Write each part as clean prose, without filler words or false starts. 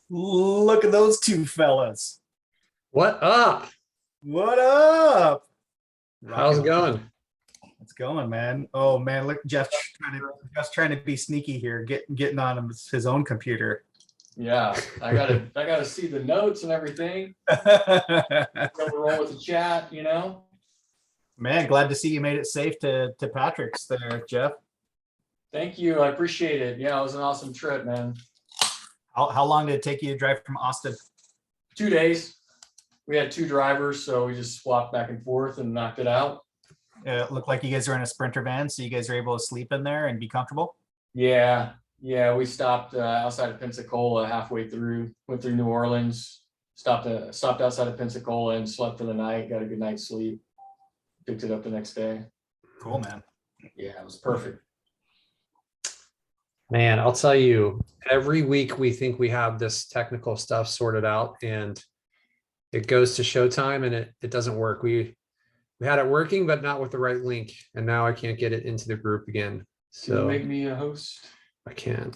Look at those two fellas. What up? What up? How's it going? It's going, man. Oh man, look, Jeff's trying to be sneaky here, getting on his own computer. Yeah, I gotta see the notes and everything. Roll with the chat, you know. Man, glad to see you made it safe to Patrick's there, Jeff. Thank you, I appreciate it. Yeah, it was an awesome trip, man. How long did it take you to drive from Austin? 2 days. We had 2 drivers, so we just swapped back and forth and knocked it out. It looked like you guys are in a Sprinter van, so you guys are able to sleep in there and be comfortable. Yeah, we stopped outside of Pensacola halfway through. Went through New Orleans, stopped outside of Pensacola and slept for the night. Got a good night's sleep. Picked it up the next day. Cool, man. Yeah, it was perfect. Man, I'll tell you, every week we think we have this technical stuff sorted out and it goes to showtime and it doesn't work. We had it working, but not with the right link. And now I can't get it into the group again. So Can you make me a host? I can.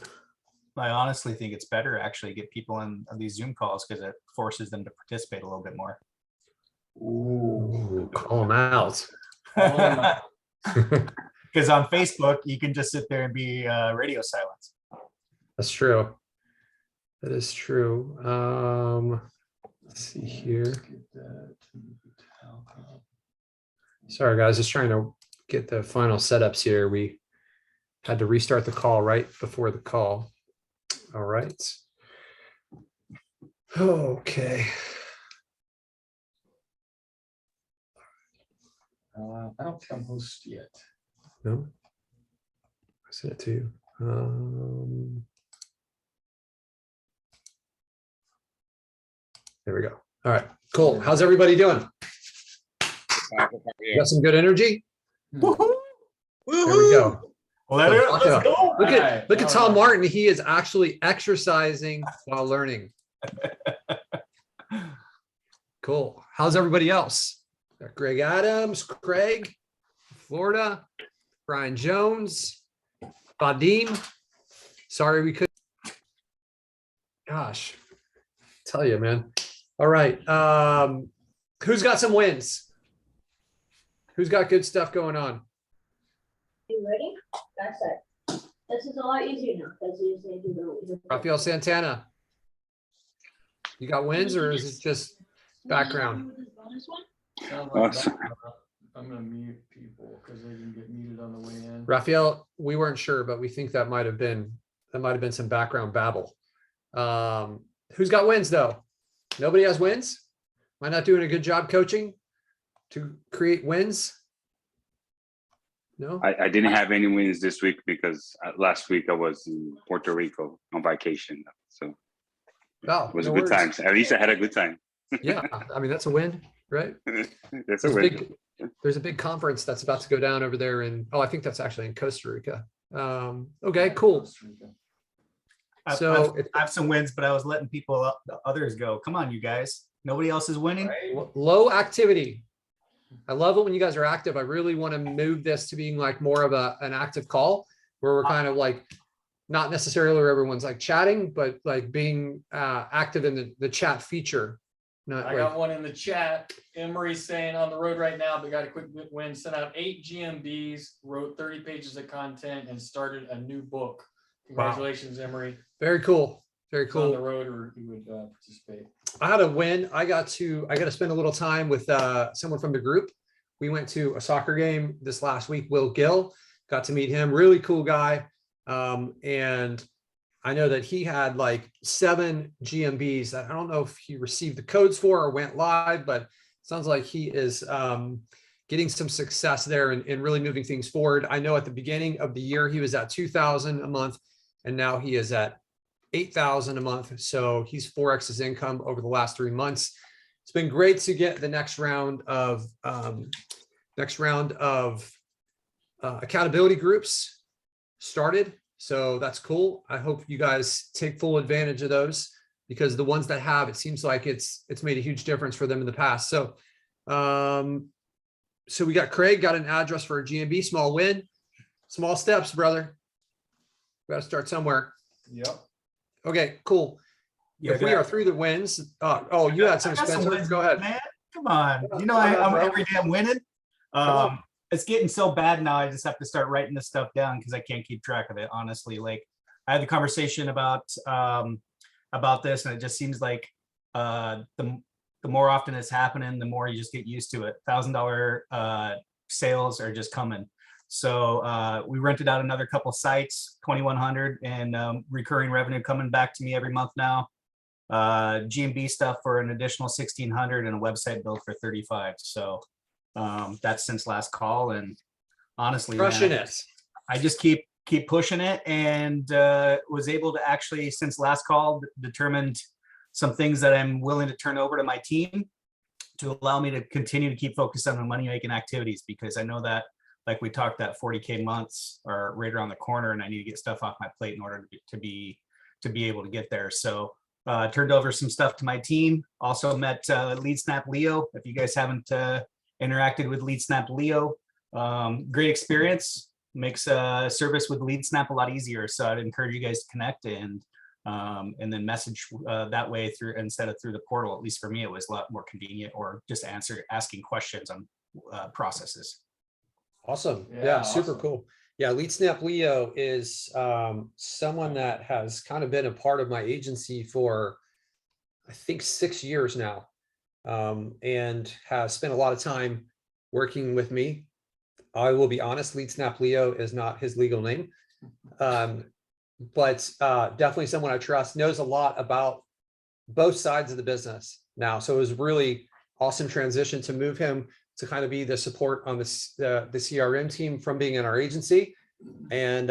I honestly think it's better actually get people on these Zoom calls because it forces them to participate a little bit more. Ooh, call them out. Because on Facebook, you can just sit there and be radio silence. That's true. That is true. Let's see here. Sorry, guys, just trying to get the final setups here. We had to restart the call right before the call. All right. Okay. I don't think I'm host yet. No, I sent it to you. There we go. All right, cool. How's everybody doing? You got some good energy? Woohoo! There we go. Let's go. Look at Tom Martin. He is actually exercising while learning. Cool. How's everybody else? Got Greg Adams, Craig, Florida, Brian Jones, Vadim. Sorry we couldn't. Gosh, tell you, man. All right. Who's got some wins? Who's got good stuff going on? You ready? That's it. This is a lot easier now because you say do. Rafael Santana. You got wins or is it just background? I'm gonna mute people because they can get muted on the way in. Rafael, we weren't sure, but we think that might have been some background babble. Who's got wins though? Nobody has wins? Am I not doing a good job coaching to create wins? No, I didn't have any wins this week because last week I was in Puerto Rico on vacation. So it was a good time. At least I had a good time. Yeah, I mean, that's a win, right? That's a win. There's a big conference that's about to go down over there I think that's actually in Costa Rica. Okay, cool. So I have some wins, but I was letting others go. Come on, you guys. Nobody else is winning. Right? Low activity. I love it when you guys are active. I really want to move this to being like more of an active call where we're kind of like not necessarily where everyone's like chatting, but like being active in the chat feature. I got one in the chat. Emery saying on the road right now, but got a quick win. Sent out 8 GMBs, wrote 30 pages of content, and started a new book. Congratulations, wow. Emery. Very cool. Very cool. On the road, or you would participate. I had a win. I got to spend a little time with someone from the group. We went to a soccer game this last week. Will Gill, got to meet him. Really cool guy. And I know that he had like 7 GMBs that I don't know if he received the codes for or went live, but it sounds like he is getting some success there and really moving things forward. I know at the beginning of the year, he was at 2,000 a month, and now he is at 8,000 a month. So he's 4x his income over the last 3 months. It's been great to get the next round of accountability groups started. So that's cool. I hope you guys take full advantage of those because the ones that have, it seems like it's made a huge difference for them in the past. So, so we got Craig, got an address for a GMB, small win, small steps, brother. We got to start somewhere. Yep. Okay, cool. Yeah, if we are through the wins, oh, you had some, I got some Spencer. wins, Go ahead. man. Come on. You know, Come on, I'm bro. every day I'm winning. on. It's getting so bad now. I just have to start writing this stuff down because I can't keep track of it. Honestly, like I had the conversation about this, and it just seems like the more often it's happening, the more you just get used to it. $1,000 sales are just coming. So we rented out another couple sites, 2,100, and recurring revenue coming back to me every month now. GMB stuff for an additional 1,600 and a website build for 35. So that's since last call, and honestly, Crushing man, it. I just keep pushing it, and was able to actually, since last call, determined some things that I'm willing to turn over to my team to allow me to continue to keep focused on the money making activities, because I know that, like we talked, that 40K months are right around the corner, and I need to get stuff off my plate in order to be able to get there. So turned over some stuff to my team. Also met LeadSnap Leo. If you guys haven't interacted with LeadSnap Leo, great experience. Makes service with LeadSnap a lot easier. So I'd encourage you guys to connect and then message that way through, instead of through the portal. At least for me, it was a lot more convenient, or just asking questions on processes. Awesome. Yeah, Yeah, super awesome. cool. Yeah, LeadSnap Leo is someone that has kind of been a part of my agency for, I think, 6 years now, and has spent a lot of time working with me. I will be honest, LeadSnap Leo is not his legal name, but definitely someone I trust, knows a lot about both sides of the business now. So it was really awesome transition to move him to kind of be the support on the CRM team from being in our agency. And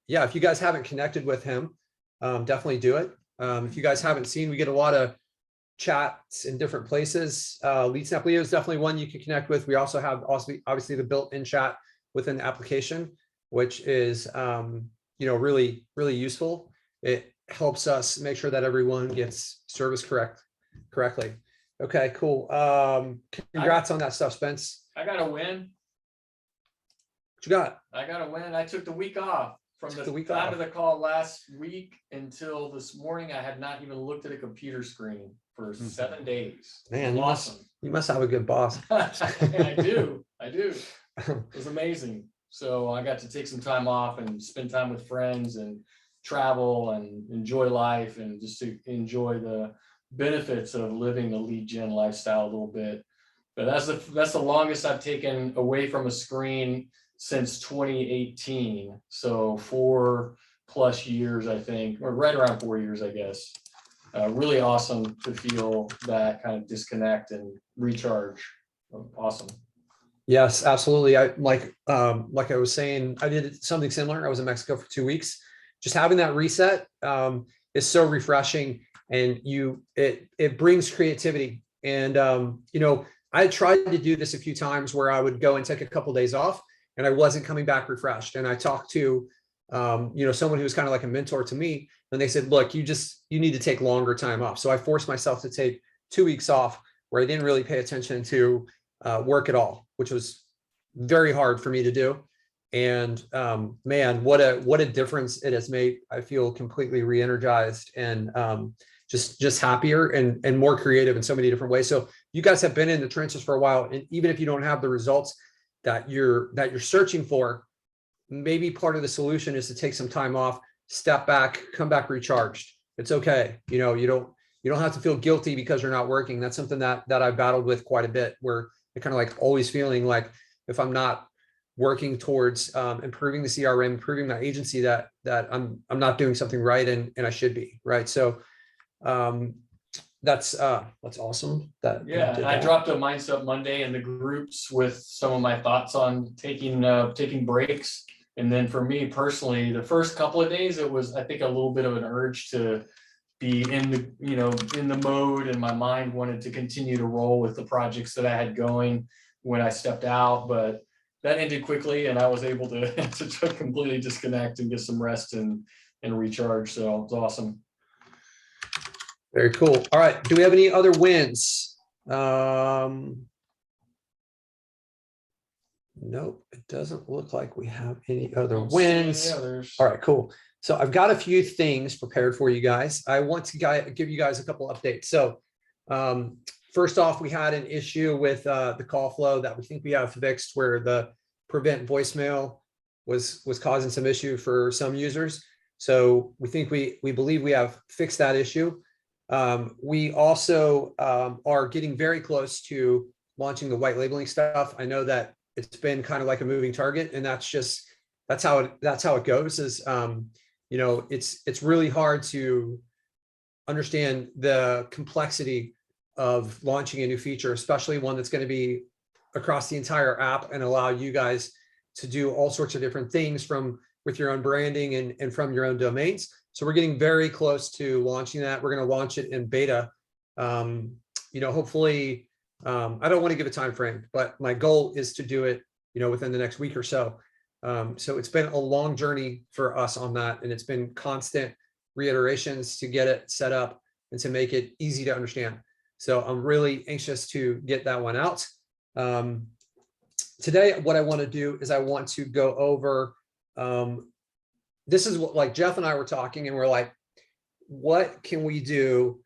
yeah, if you guys haven't connected with him, definitely do it. If you guys haven't seen, we get a lot of chats in different places. LeadSnap Leo is definitely one you can connect with. We also have obviously the built-in chat within the application, which is really, really useful. It helps us make sure that everyone gets service correctly. Okay, cool. Congrats on that stuff, Spence. I got a win. What you got? I got a win. I took the week off. From the week time off. of the call last week until this morning, I had not even looked at a computer screen for 7 days. Man, Awesome. You must have a good boss. I do. It was amazing. So I got to take some time off and spend time with friends and travel and enjoy life, and just to enjoy the benefits of living the lead gen lifestyle a little bit. But that's the longest I've taken away from a screen since 2018. So 4+ years, I think, or right around 4 years, I guess. Really awesome to feel that kind of disconnect and recharge. Awesome. Yes, absolutely. Like I was saying, I did something similar. I was in Mexico for 2 weeks. Just having that reset is so refreshing, and it brings creativity. And I tried to do this a few times where I would go and take a couple of days off, and I wasn't coming back refreshed. And I talked to someone who was kind of like a mentor to me, and they said, look, you need to take longer time off. So I forced myself to take 2 weeks off where I didn't really pay attention to work at all, which was very hard for me to do. And man, what a difference it has made. I feel completely re-energized and just happier and more creative in so many different ways. So you guys have been in the trenches for a while, and even if you don't have the results that you're searching for, maybe part of the solution is to take some time off, step back, come back recharged. It's okay. You don't have to feel guilty because you're not working. That's something that I've battled with quite a bit, where I kind of like always feeling like if I'm not working towards improving the CRM, improving my agency, that I'm not doing something right, and I should be, right? So that's awesome. I dropped a Mindset Monday in the groups with some of my thoughts on taking breaks. And then for me personally, the first couple of days, it was, I think, a little bit of an urge to be in the mode, and my mind wanted to continue to roll with the projects that I had going when I stepped out, but that ended quickly, and I was able to completely disconnect and get some rest and recharge. So it's awesome. Very cool. All right. Do we have any other wins? Nope, it doesn't look like we have any other Don't see any wins. others. All right, cool. So I've got a few things prepared for you guys. I want to give you guys a couple updates. So first off, we had an issue with the call flow that we think we have fixed, where the prevent voicemail was causing some issue for some users. So we think we believe we have fixed that issue. We also are getting very close to launching the white labeling stuff. I know that it's been kind of like a moving target, and that's how it goes. Is you know, it's really hard to understand the complexity of launching a new feature, especially one that's going to be across the entire app and allow you guys to do all sorts of different things with your own branding and from your own domains. So we're getting very close to launching that. We're going to launch it in beta. You know, hopefully, I don't want to give a time frame, but my goal is to do it, you know, within the next week or so. So it's been a long journey for us on that, and it's been constant reiterations to get it set up and to make it easy to understand. So I'm really anxious to get that one out. Today, what I want to do is I want to go over, this is what, like, Jeff and I were talking, and we're like, what can we do?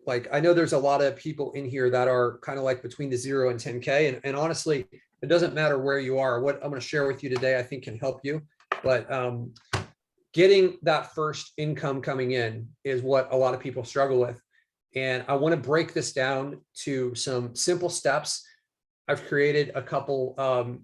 Like, I know there's a lot of people in here that are kind of like between the 0 and 10K. And honestly, it doesn't matter where you are. What I'm going to share with you today, I think, can help you. But getting that first income coming in is what a lot of people struggle with. And I want to break this down to some simple steps. I've created a couple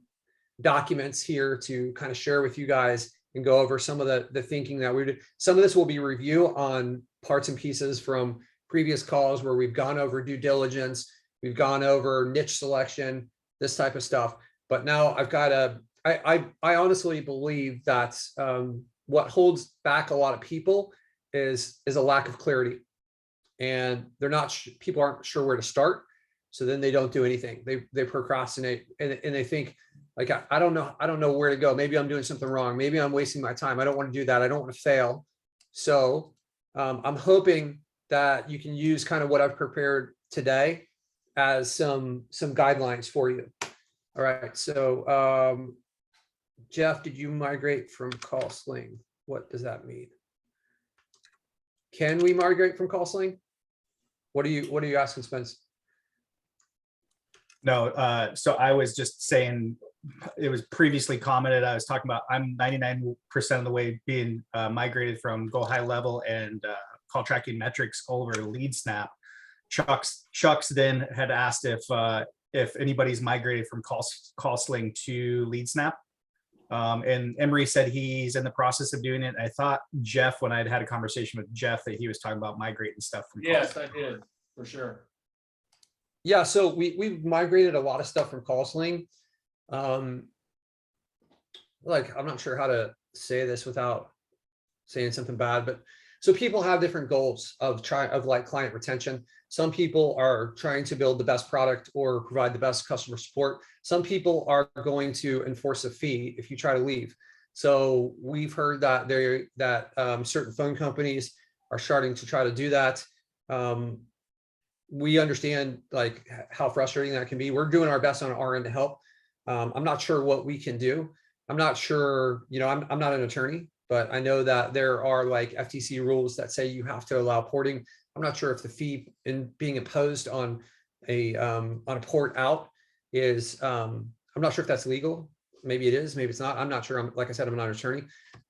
documents here to kind of share with you guys and go over some of the thinking that we did. Some of this will be review on parts and pieces from previous calls where we've gone over due diligence, we've gone over niche selection, this type of stuff. But now I've got I honestly believe that what holds back a lot of people is a lack of clarity, and they're not people aren't sure where to start. So then they don't do anything. They procrastinate, and they think, like, I don't know where to go. Maybe I'm doing something wrong. Maybe I'm wasting my time. I don't want to do that. I don't want to fail. So I'm hoping that you can use kind of what I've prepared today as some guidelines for you. All right. So Jeff, did you migrate from CallSling? What does that mean? Can we migrate from CallSling? What are you asking, Spence? No, so I was just saying, it was previously commented, I was talking about, I'm 99% of the way being migrated from Go High Level and call tracking metrics over to LeadSnap. Chuck's then had asked if anybody's migrated from CallSling to LeadSnap. And Emery said he's in the process of doing it. I thought Jeff, when I'd had a conversation with Jeff, that he was talking about migrating stuff from Yes, CallSling. I did, for sure. Yeah, so we've migrated a lot of stuff from CallSling. Like, I'm not sure how to say this without saying something bad, but so people have different goals of like client retention. Some people are trying to build the best product or provide the best customer support. Some people are going to enforce a fee if you try to leave. So we've heard that certain phone companies are starting to try to do that. We understand, like, how frustrating that can be. We're doing our best on our end to help. I'm not sure what we can do. I'm not sure, you know, I'm not an attorney, but I know that there are like FTC rules that say you have to allow porting. I'm not sure if the fee in being imposed on a port out is, I'm not sure if that's legal. Maybe it is, maybe it's not. I'm not sure. Like I said, I'm not an attorney.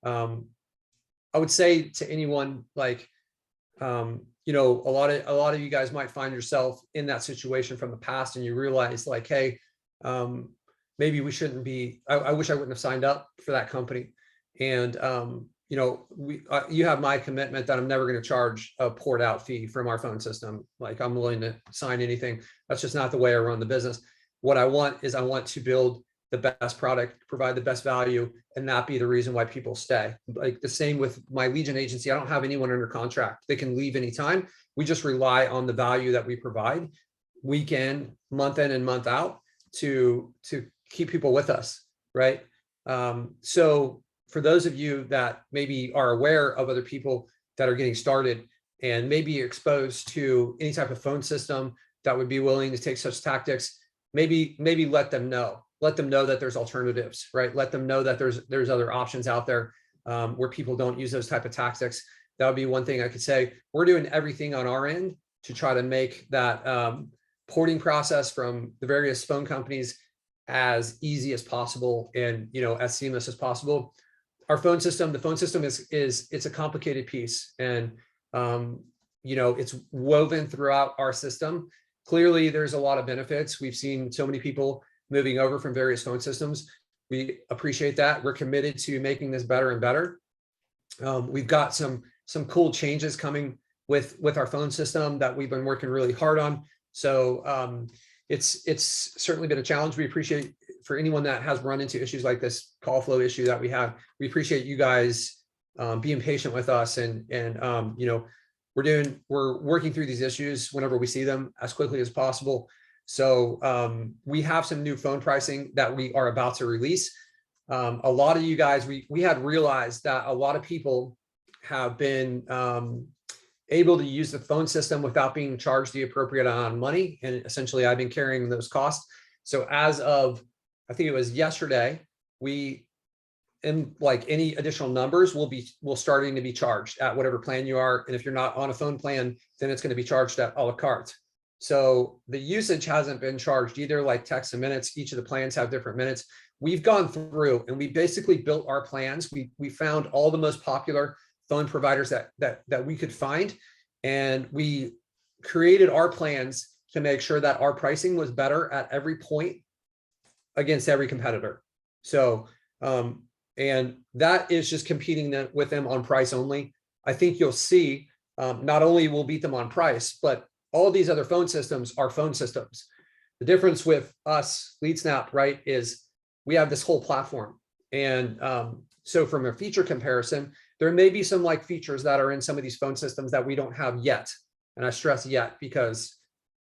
I would say to anyone, like, you know, a lot of you guys might find yourself in that situation from the past, and you realize, like, hey, maybe we shouldn't be. I wish I wouldn't have signed up for that company. And you know, you have my commitment that I'm never going to charge a port out fee from our phone system. Like, I'm willing to sign anything. That's just not the way I run the business. What I want is I want to build the best product, provide the best value, and not be the reason why people stay. Like the same with my Legion agency. I don't have anyone under contract. They can leave anytime. We just rely on the value that we provide week in, month in and month out to keep people with us, right? So for those of you that maybe are aware of other people that are getting started and maybe exposed to any type of phone system that would be willing to take such tactics, maybe let them know let them know that there's alternatives, right? Let them know that there's other options out there where people don't use those type of tactics. That would be one thing I could say. We're doing everything on our end to try to make that porting process from the various phone companies as easy as possible and, you know, as seamless as possible. Our phone system, the phone system is it's a complicated piece, and you know, it's woven throughout our system. Clearly, there's a lot of benefits. We've seen so many people moving over from various phone systems. We appreciate that. We're committed to making this better and better. We've got some cool changes coming with our phone system that we've been working really hard on. So it's certainly been a challenge. We appreciate, for anyone that has run into issues like this call flow issue that we have, we appreciate you guys being patient with us, and you know, we're working through these issues whenever we see them as quickly as possible. So we have some new phone pricing that we are about to release. A lot of you guys, we had realized that a lot of people have been able to use the phone system without being charged the appropriate amount of money. And essentially I've been carrying those costs. So as of, I think it was yesterday, and like any additional numbers will starting to be charged at whatever plan you are. And if you're not on a phone plan, then it's going to be charged at a la carte. So the usage hasn't been charged either, like texts and minutes. Each of the plans have different minutes. We've gone through and we basically built our plans. We found all the most popular phone providers that we could find, and we created our plans to make sure that our pricing was better at every point against every competitor. So and that is just competing with them on price only. I think you'll see not only we'll beat them on price, but all these other phone systems are phone systems. The difference with us, LeadSnap, right, is we have this whole platform. And so from a feature comparison, there may be some like features that are in some of these phone systems that we don't have yet. And I stress yet because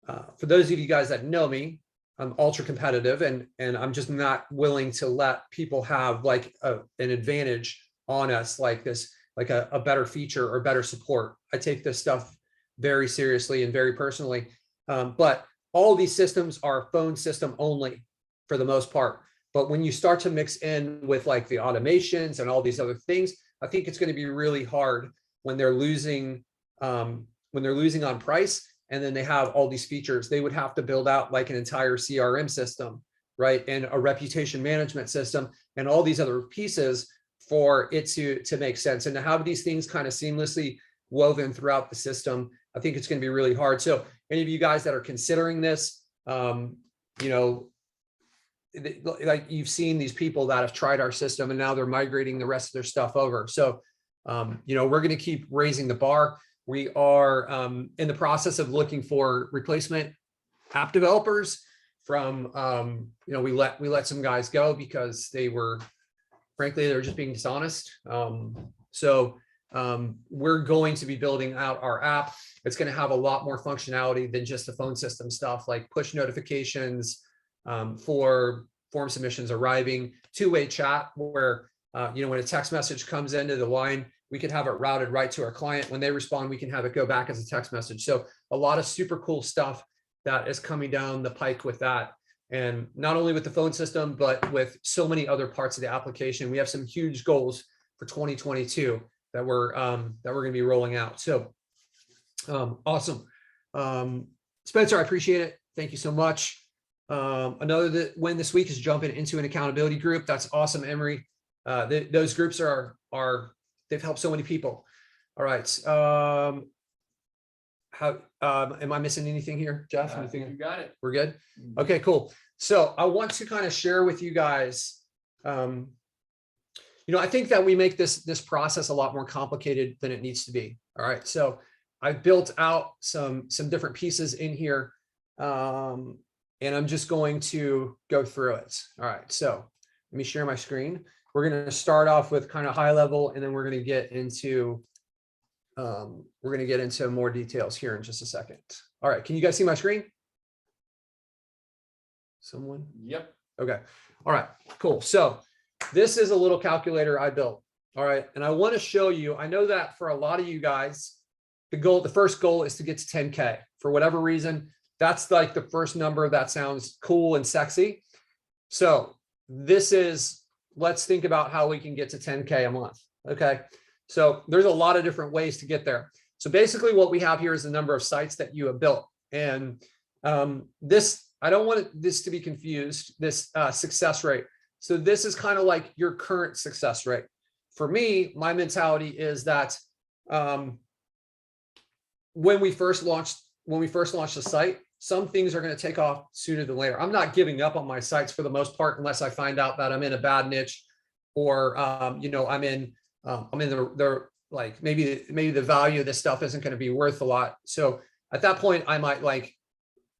for those of you guys that know me, I'm ultra competitive, and I'm just not willing to let people have like an advantage on us like this, like a better feature or better support. I take this stuff very seriously and very personally. But all these systems are phone system only for the most part. But when you start to mix in with like the automations and all these other things, I think it's going to be really hard when they're losing on price. And then they have all these features. They would have to build out like an entire CRM system, right? And a reputation management system and all these other pieces for it to make sense. And to have these things kind of seamlessly woven throughout the system, I think it's going to be really hard. So any of you guys that are considering this, you know, like you've seen these people that have tried our system and now they're migrating the rest of their stuff over. So, you know, we're going to keep raising the bar. We are in the process of looking for replacement app developers from, you know, we let some guys go because they were, frankly, they were just being dishonest. So we're going to be building out our app. It's going to have a lot more functionality than just the phone system stuff, like push notifications for form submissions arriving, two-way chat where, you know, when a text message comes into the line, we can have it routed right to our client. When they respond, we can have it go back as a text message. So a lot of super cool stuff that is coming down the pike with that. And not only with the phone system, but with so many other parts of the application. We have some huge goals for 2022 that we're going to be rolling out. So awesome. Spencer, I appreciate it. Thank you so much. Another win this week is jumping into an accountability group. That's awesome, Emery. Those groups they've helped so many people. All right. Am I missing anything here, Jeff? Anything? You got it. We're good. Okay, cool. So I want to kind of share with you guys, you know, I think that we make this process a lot more complicated than it needs to be. All right. So I've built out some different pieces in here. And I'm just going to go through it. All right. So let me share my screen. We're going to start off with kind of high level, and then we're going to get into more details here in just a second. All right. Can you guys see my screen? Someone? Yep. Okay. All right, cool. So this is a little calculator I built. All right. And I want to show you, I know that for a lot of you guys, the first goal is to get to 10K for whatever reason. That's like the first number that sounds cool and sexy. So this is, let's think about how we can get to 10K a month. Okay. So there's a lot of different ways to get there. So basically what we have here is the number of sites that you have built. And this, I don't want this to be confused, this success rate. So this is kind of like your current success rate. For me, my mentality is that when we first launched the site, some things are going to take off sooner than later. I'm not giving up on my sites for the most part, unless I find out that I'm in a bad niche, or you know, I'm in the like maybe the value of this stuff isn't going to be worth a lot. So at that point, I might like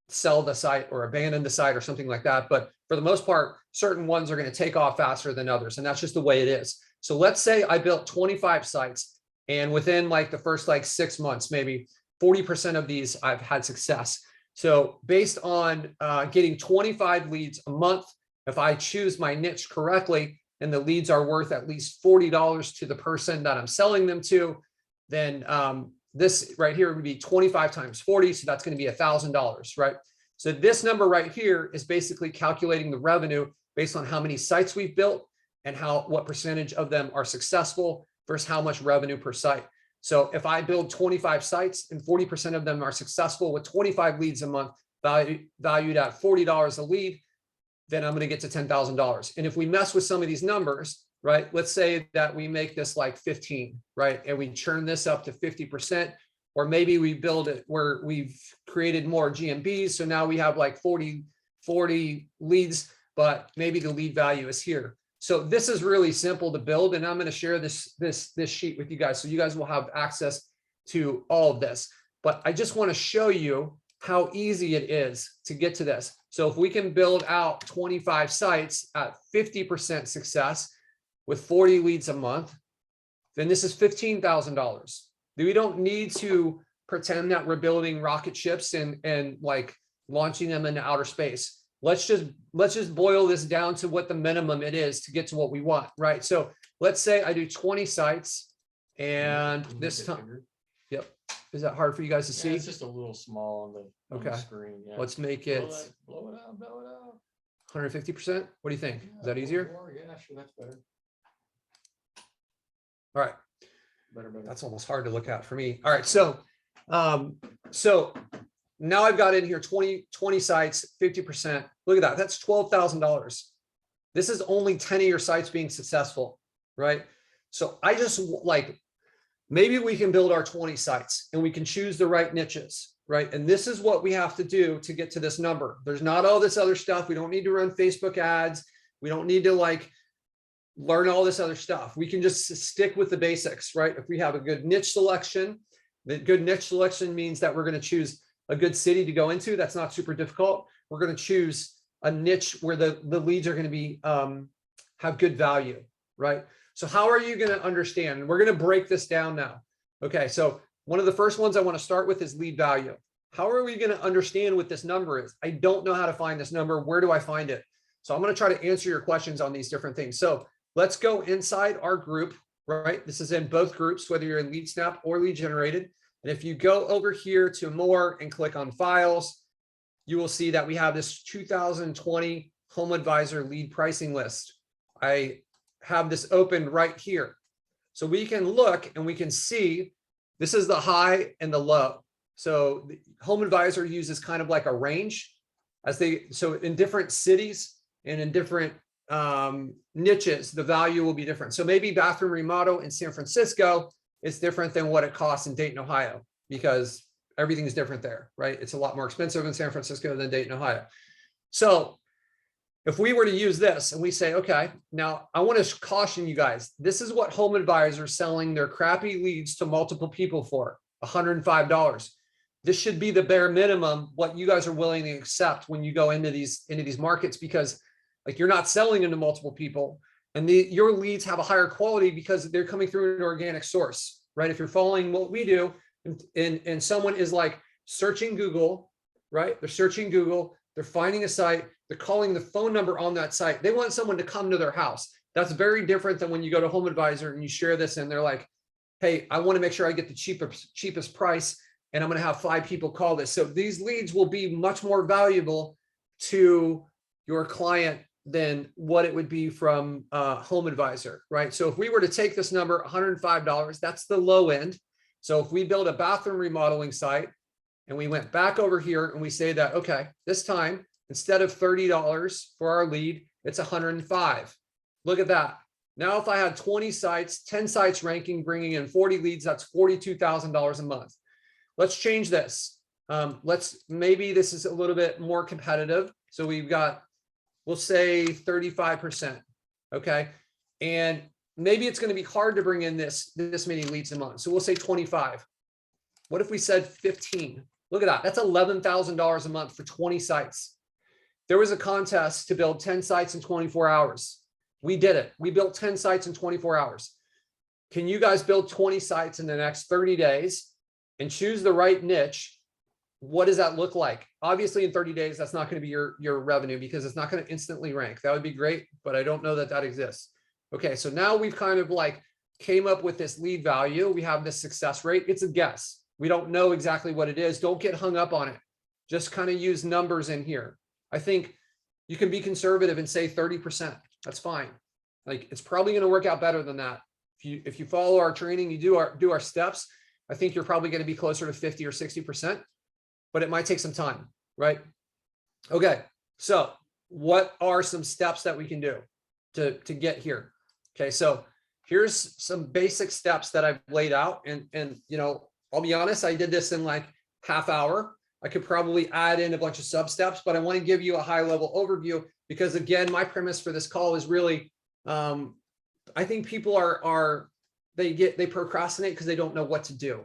sell the site or abandon the site or something like that. But for the most part, certain ones are going to take off faster than others, and that's just the way it is. So let's say I built 25 sites, and within like the first like 6 months, maybe 40% of these I've had success. So based on getting 25 leads a month, if I choose my niche correctly and the leads are worth at least $40 to the person that I'm selling them to, then this right here would be 25 times 40. So that's going to be $1,000, right? So this number right here is basically calculating the revenue based on how many sites we've built and what percentage of them are successful versus how much revenue per site. So if I build 25 sites and 40% of them are successful with 25 leads a month, valued at $40 a lead, then I'm going to get to $10,000. And if we mess with some of these numbers, right, let's say that we make this like 15, right, and we churn this up to 50%, or maybe we build it where we've created more GMBs. So now we have like 40 leads, but maybe the lead value is here. So this is really simple to build, and I'm going to share this sheet with you guys, so you guys will have access to all of this. But I just want to show you how easy it is to get to this. So if we can build out 25 sites at 50% success with 40 leads a month, then this is $15,000. We don't need to pretend that we're building rocket ships and like launching them into outer space. Let's just boil this down to what the minimum it is to get to what we want, right? So let's say I do 20 sites, and this time, yep. Is that hard for you guys to see? It's just a little small on the screen. Yeah. Let's make it blow it out. 150%. What do you think? Is that easier? Yeah, sure, that's better. All right. Better. That's almost hard to look at for me. All right. So now I've got in here 20 sites, 50%. Look at that. That's $12,000. This is only 10 of your sites being successful, right? So I just like, maybe we can build our 20 sites and we can choose the right niches, right? And this is what we have to do to get to this number. There's not all this other stuff. We don't need to run Facebook ads. We don't need to like learn all this other stuff. We can just stick with the basics, right? If we have a good niche selection, the good niche selection means that we're going to choose a good city to go into. That's not super difficult. We're going to choose a niche where the leads are going to be have good value, right? So how are you going to understand? We're going to break this down now. Okay, so one of the first ones I want to start with is lead value. How are we going to understand what this number is? I don't know how to find this number. Where do I find it? So I'm going to try to answer your questions on these different things. So let's go inside our group, right? This is in both groups, whether you're in LeadSnap or lead generated. And if you go over here to more and click on files, you will see that we have this 2020 Home Advisor lead pricing list. I have this open right here. So we can look and we can see this is the high and the low. So the Home Advisor uses kind of like a range so in different cities and in different niches, the value will be different. So maybe bathroom remodel in San Francisco is different than what it costs in Dayton, Ohio, because everything is different there, right? It's a lot more expensive in San Francisco than Dayton, Ohio. So if we were to use this and we say, okay, now I want to caution you guys, this is what Home Advisor is selling their crappy leads to multiple people for, $105. This should be the bare minimum, what you guys are willing to accept when you go into these markets, because like you're not selling into multiple people, and your leads have a higher quality because they're coming through an organic source, right? If you're following what we do and someone is like searching Google, right? They're searching Google, they're finding a site, they're calling the phone number on that site. They want someone to come to their house. That's very different than when you go to Home Advisor and you share this and they're like, hey, I want to make sure I get the cheapest price, and I'm going to have 5 people call this. So these leads will be much more valuable to your client than what it would be from Home Advisor, right? So if we were to take this number, $105, that's the low end. So if we build a bathroom remodeling site and we went back over here and we say that, okay, this time, instead of $30 for our lead, it's $105. Look at that. Now, if I had 20 sites, 10 sites ranking, bringing in 40 leads, that's $42,000 a month. Let's change this. Maybe this is a little bit more competitive. So we've got, we'll say 35%. Okay. And maybe it's going to be hard to bring in this many leads a month. So we'll say 25. What if we said 15? Look at that. That's $11,000 a month for 20 sites. There was a contest to build 10 sites in 24 hours. We did it. We built 10 sites in 24 hours. Can you guys build 20 sites in the next 30 days and choose the right niche? What does that look like? Obviously, in 30 days, that's not going to be your revenue because it's not going to instantly rank. That would be great, but I don't know that that exists. Okay, so now we've kind of like came up with this lead value. We have this success rate. It's a guess. We don't know exactly what it is. Don't get hung up on it. Just kind of use numbers in here. I think you can be conservative and say 30%. That's fine. Like, it's probably going to work out better than that. If you follow our training, you do our steps, I think you're probably going to be closer to 50 or 60%, but it might take some time, right? Okay. So what are some steps that we can do to get here? Okay. So here's some basic steps that I've laid out. And, you know, I'll be honest, I did this in like half hour. I could probably add in a bunch of sub steps, but I want to give you a high level overview because, again, my premise for this call is really, I think people they procrastinate because they don't know what to do,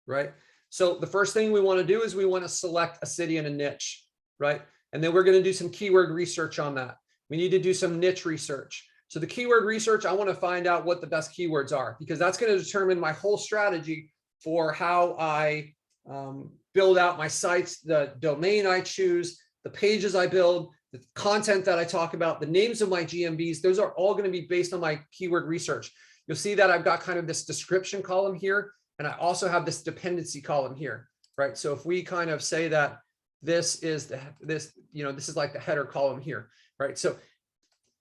right? So the first thing we want to do is we want to select a city and a niche, right? And then we're going to do some keyword research on that. We need to do some niche research. So the keyword research, I want to find out what the best keywords are because that's going to determine my whole strategy for how I build out my sites, the domain I choose, the pages I build, the content that I talk about, the names of my GMBs. Those are all going to be based on my keyword research. You'll see that I've got kind of this description column here, and I also have this dependency column here, right? So if we kind of say that this is this is like the header column here, right? So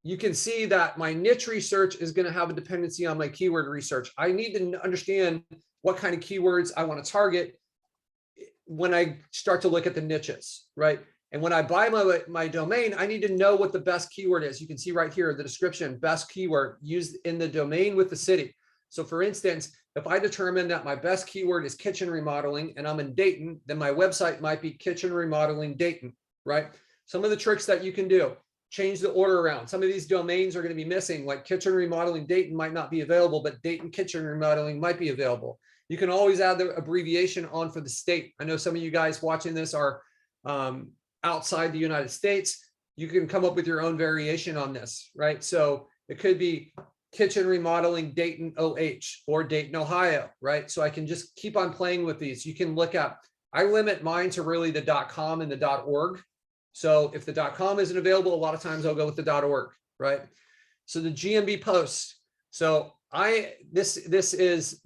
you can see that my niche research is going to have a dependency on my keyword research. I need to understand what kind of keywords I want to target when I start to look at the niches, right? And when I buy my domain, I need to know what the best keyword is. You can see right here, the description, best keyword used in the domain with the city. So for instance, if I determine that my best keyword is kitchen remodeling and I'm in Dayton, then my website might be kitchen remodeling Dayton, right? Some of the tricks that you can do, change the order around. Some of these domains are going to be missing, like kitchen remodeling Dayton might not be available, but Dayton kitchen remodeling might be available. You can always add the abbreviation on for the state. I know some of you guys watching this are outside the United States. You can come up with your own variation on this, right? So it could be kitchen remodeling Dayton OH or Dayton, Ohio, right? So I can just keep on playing with these. You can look at, I limit mine to really the .com and the .org. So if the .com isn't available, a lot of times I'll go with the .org, right? So the GMB post. So this is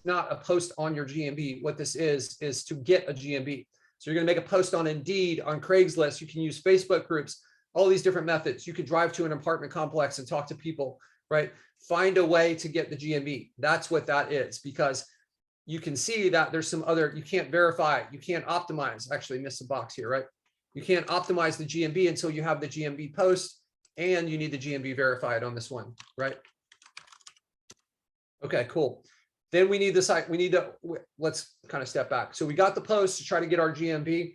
not a post on your GMB. What this is to get a GMB. So you're going to make a post on Indeed, on Craigslist. You can use Facebook groups, all these different methods. You could drive to an apartment complex and talk to people, right? Find a way to get the GMB. That's what that is, because you can see that there's some other, you can't verify, you can't optimize. Actually, missed a box here, right? You can't optimize the GMB until you have the GMB post, and you need the GMB verified on this one, right? Okay, cool. Then we need the site. We need to, let's kind of step back. So we got the post to try to get our GMB.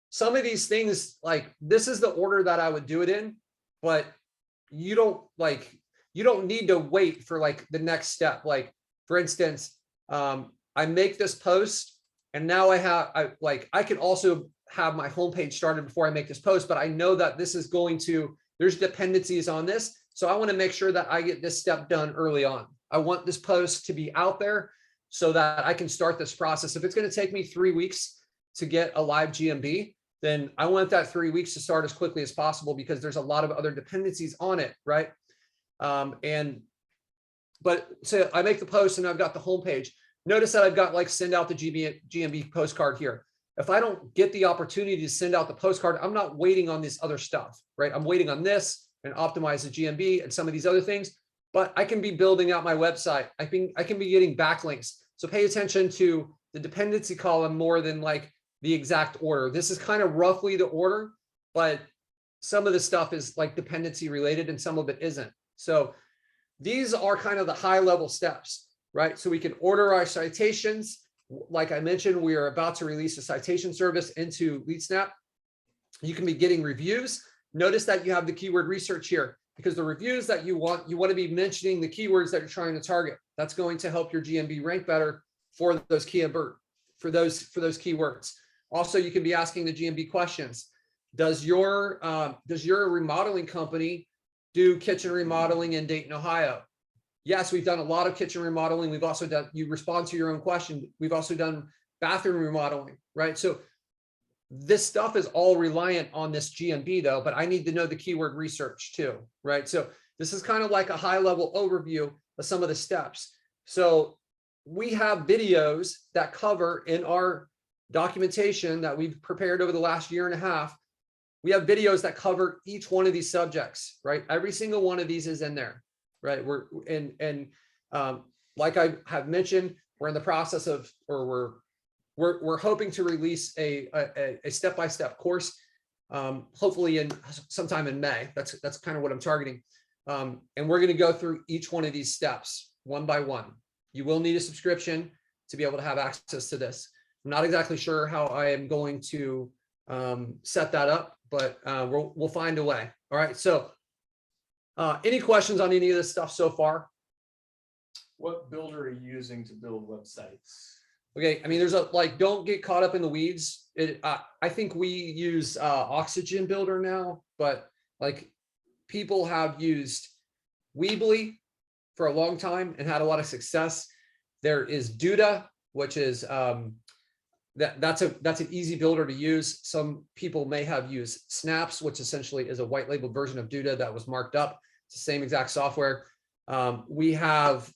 Some of these things, like this is the order that I would do it in, but you don't need to wait for like the next step. Like for instance, I make this post and now I can also have my homepage started before I make this post, but I know that this is there's dependencies on this. So I want to make sure that I get this step done early on. I want this post to be out there so that I can start this process. If it's going to take me 3 weeks to get a live GMB, then I want that 3 weeks to start as quickly as possible because there's a lot of other dependencies on it, right? But so I make the post and I've got the homepage. Notice that I've got like send out the GMB postcard here. if I don't get the opportunity to send out the postcard, I'm not waiting on this other stuff, right? I'm waiting on this and optimize the GMB and some of these other things, but I can be building out my website. I can be getting backlinks. So pay attention to the dependency column more than like the exact order. This is kind of roughly the order, but some of the stuff is like dependency related and some of it isn't. So these are kind of the high level steps, right? So we can order our citations. Like I mentioned, we are about to release a citation service into LeadSnap. You can be getting reviews. Notice that you have the keyword research here, because the reviews that you want to be mentioning the keywords that you're trying to target. That's going to help your GMB rank better for those keywords. Also, you can be asking the GMB questions. Does your remodeling company do kitchen remodeling in Dayton, Ohio? Yes, we've done a lot of kitchen remodeling. We've also done, you respond to your own question. We've also done bathroom remodeling, right? So this stuff is all reliant on this GMB though, but I need to know the keyword research too, right? So this is kind of like a high level overview of some of the steps. So we have videos that cover in our documentation that we've prepared over the last year and a half. We have videos that cover each one of these subjects, right? Every single one of these is in there, right? Like I have mentioned, we're in the process of, or we're hoping to release a step-by-step course, hopefully in sometime in May. That's kind of what I'm targeting. And we're going to go through each one of these steps one by one. You will need a subscription to be able to have access to this. I'm not exactly sure how I am going to set that up, but we'll find a way. All right. So any questions on any of this stuff so far? What builder are you using to build websites? Okay, I mean, there's don't get caught up in the weeds. I think we use Oxygen Builder now, but like people have used Weebly for a long time and had a lot of success. There is Duda, which is that's an easy builder to use. Some people may have used Snaps, which essentially is a white labeled version of Duda that was marked up. It's the same exact software. We have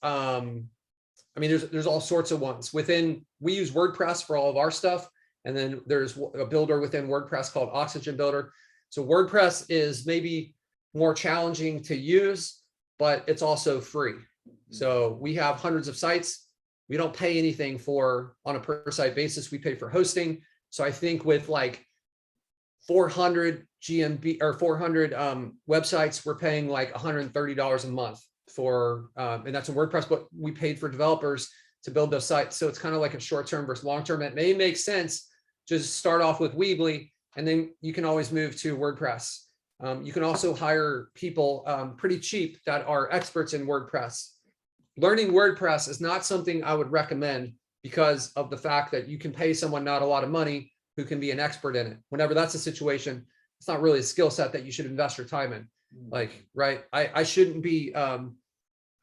I mean, there's all sorts of ones we use WordPress for all of our stuff. And then there's a builder within WordPress called Oxygen Builder. So WordPress is maybe more challenging to use, but it's also free. So we have hundreds of sites. We don't pay anything on a per site basis. We pay for hosting. So I think with like 400 GMB or 400 websites, we're paying like $130 a month for, and that's in WordPress, but we paid for developers to build those sites. So it's kind of like a short-term versus long-term. It may make sense just start off with Weebly, and then you can always move to WordPress. You can also hire people pretty cheap that are experts in WordPress. Learning WordPress is not something I would recommend because of the fact that you can pay someone not a lot of money who can be an expert in it. Whenever that's a situation, it's not really a skill set that you should invest your time in. Like, right, I shouldn't be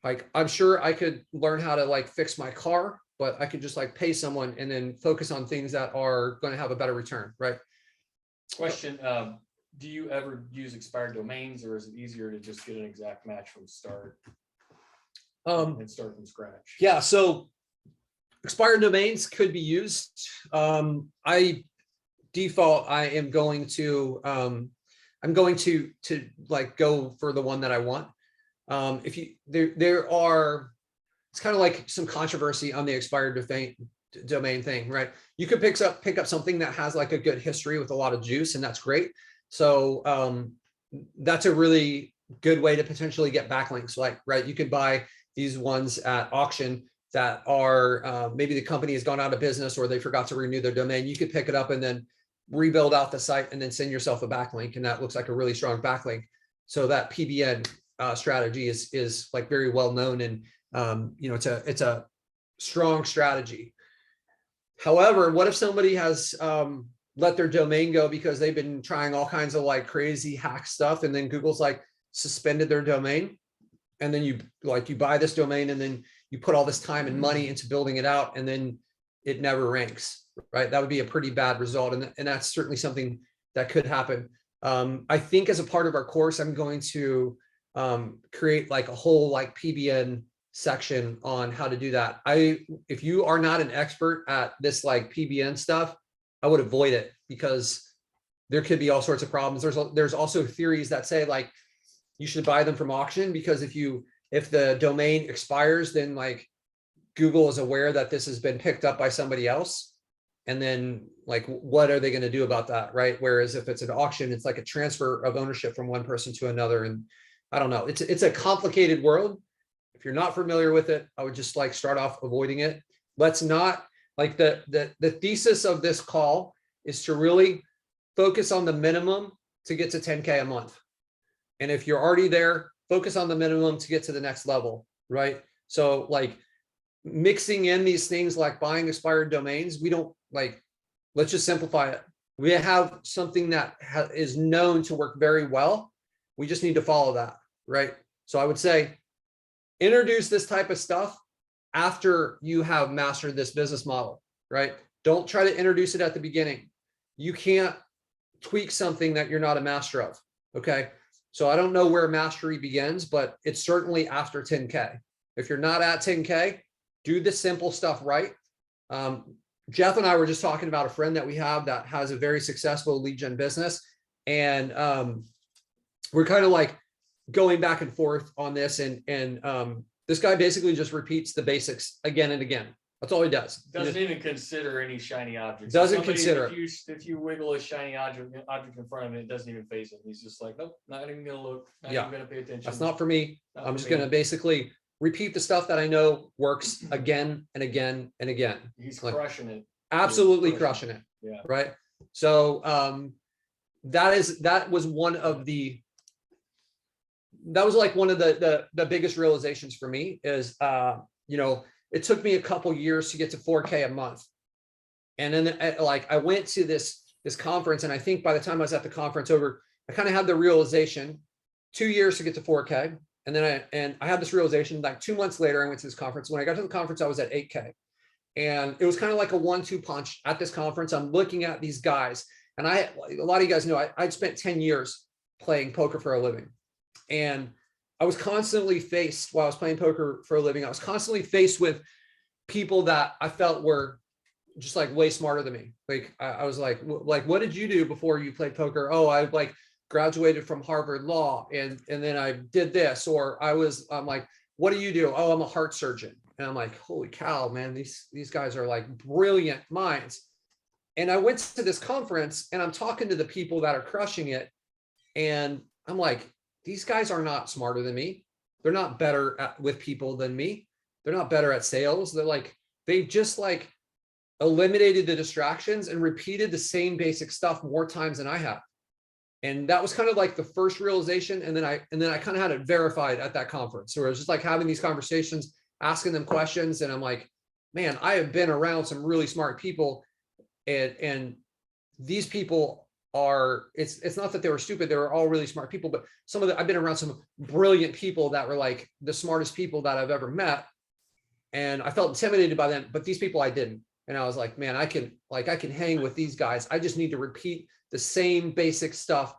like, I'm sure I could learn how to like fix my car, but I could just like pay someone and then focus on things that are going to have a better return, right? Question, do you ever use expired domains, or is it easier to just get an exact match from start and start from scratch? Yeah, so expired domains could be used. I am going to like go for the one that I want. If you it's kind of like some controversy on the expired domain thing, right? You could pick up something that has like a good history with a lot of juice, and that's great. So that's a really good way to potentially get backlinks. Like, right, you could buy these ones at auction that are maybe the company has gone out of business or they forgot to renew their domain. You could pick it up and then rebuild out the site and then send yourself a backlink, and that looks like a really strong backlink. So that PBN strategy is like very well known, and you know, it's a strong strategy. However, what if somebody has let their domain go because they've been trying all kinds of like crazy hack stuff, and then Google's like suspended their domain, and then you buy this domain and then you put all this time and money into building it out, and then it never ranks, right? That would be a pretty bad result, and that's certainly something that could happen. I think as a part of our course, I'm going to create like a whole like PBN section on how to do that. If you are not an expert at this like PBN stuff, I would avoid it, because there could be all sorts of problems. There's also theories that say like you should buy them from auction, because if the domain expires, then like Google is aware that this has been picked up by somebody else. And then like, what are they going to do about that? Right. Whereas if it's an auction, it's like a transfer of ownership from one person to another. And I don't know, it's a complicated world. If you're not familiar with it, I would just like start off avoiding it. Let's not like the thesis of this call is to really focus on the minimum to get to 10K a month. And if you're already there, focus on the minimum to get to the next level, right? So like mixing in these things like buying expired domains, we don't like, let's just simplify it. We have something that is known to work very well. We just need to follow that, right? So I would say, introduce this type of stuff after you have mastered this business model, right? Don't try to introduce it at the beginning. You can't tweak something that you're not a master of, okay? So I don't know where mastery begins, but it's certainly after 10K. If you're not at 10K, do the simple stuff right. Jeff and I were just talking about a friend that we have that has a very successful lead gen business. And we're kind of like going back and forth on this. And this guy basically just repeats the basics again and again. That's all he does. Doesn't even consider any shiny objects. Doesn't consider. If you wiggle a shiny object in front of him, it doesn't even phase him. He's just like, nope, not even gonna look, not even gonna pay attention. That's not for me. I'm just gonna basically repeat the stuff that I know works again and again and again. He's like, crushing it. Absolutely crushing it. Yeah. Right. So that was one of the biggest realizations for me is it took me a couple years to get to 4K a month. And then like I went to this conference, and I think by the time I was at the conference I kind of had the realization 2 years to get to 4K. And then I had this realization like 2 months later, I went to this conference. When I got to the conference, I was at 8K. And it was kind of like a 1-2 punch at this conference. I'm looking at these guys, and a lot of you guys know I'd spent 10 years playing poker for a living. And I was constantly faced, while I was playing poker for a living, I was constantly faced with people that I felt were just like way smarter than me. Like I was like, what did you do before you played poker? Oh, I like graduated from Harvard Law, and then I did this. Or I'm like, what do you do? Oh, I'm a heart surgeon. And I'm like, holy cow, man, these guys are like brilliant minds. And I went to this conference, and I'm talking to the people that are crushing it. And I'm like, these guys are not smarter than me. They're not better with people than me. They're not better at sales. They just like eliminated the distractions and repeated the same basic stuff more times than I have. And that was kind of like the first realization. And then I kind of had it verified at that conference. So I was just like having these conversations, asking them questions. And I'm like, man, I have been around some really smart people, and these people it's not that they were stupid. They were all really smart people, but I've been around some brilliant people that were like the smartest people that I've ever met. And I felt intimidated by them, but these people I didn't. And I was like, man, I can hang with these guys. I just need to repeat the same basic stuff